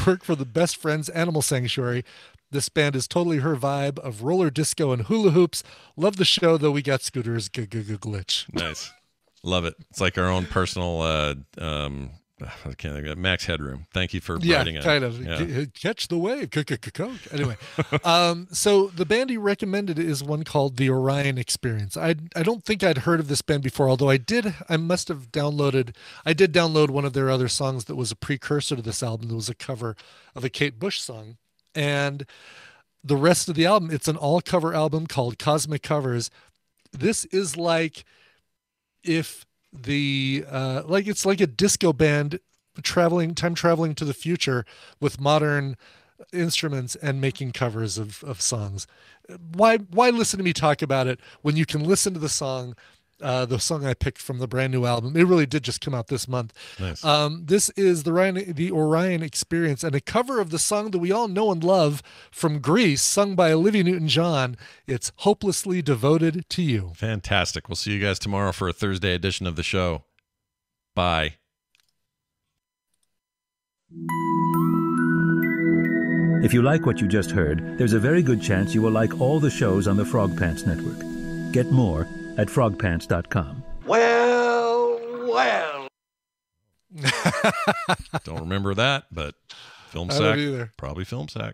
S1: work for the Best Friends Animal Sanctuary. This band is totally her vibe of roller disco and hula hoops. Love the show, though we got Scooter's glitch."
S2: Nice. Love it. It's like our own personal Max Headroom. Thank you for writing it.
S1: Kind of. Catch the wave. Anyway, so the band he recommended is one called The Orion Experience. I don't think I'd heard of this band before, although I did download one of their other songs that was a precursor to this album. That was a cover of a Kate Bush song. And the rest of the album, it's an all cover album called Cosmic Covers. This is like if it's like a disco band time traveling to the future with modern instruments and making covers of songs. Why listen to me talk about it when you can listen to the song I picked from the brand new album? It really did just come out this month.
S2: Nice.
S1: This is the Orion Experience, and a cover of the song that we all know and love from Grease, sung by Olivia Newton-John. It's "Hopelessly Devoted to You."
S2: Fantastic. We'll see you guys tomorrow for a Thursday edition of the show. Bye.
S4: If you like what you just heard, there's a very good chance you will like all the shows on the Frog Pants Network. Get more at frogpants.com.
S19: Well.
S2: Don't remember that, but Film Sack. Probably Film Sack.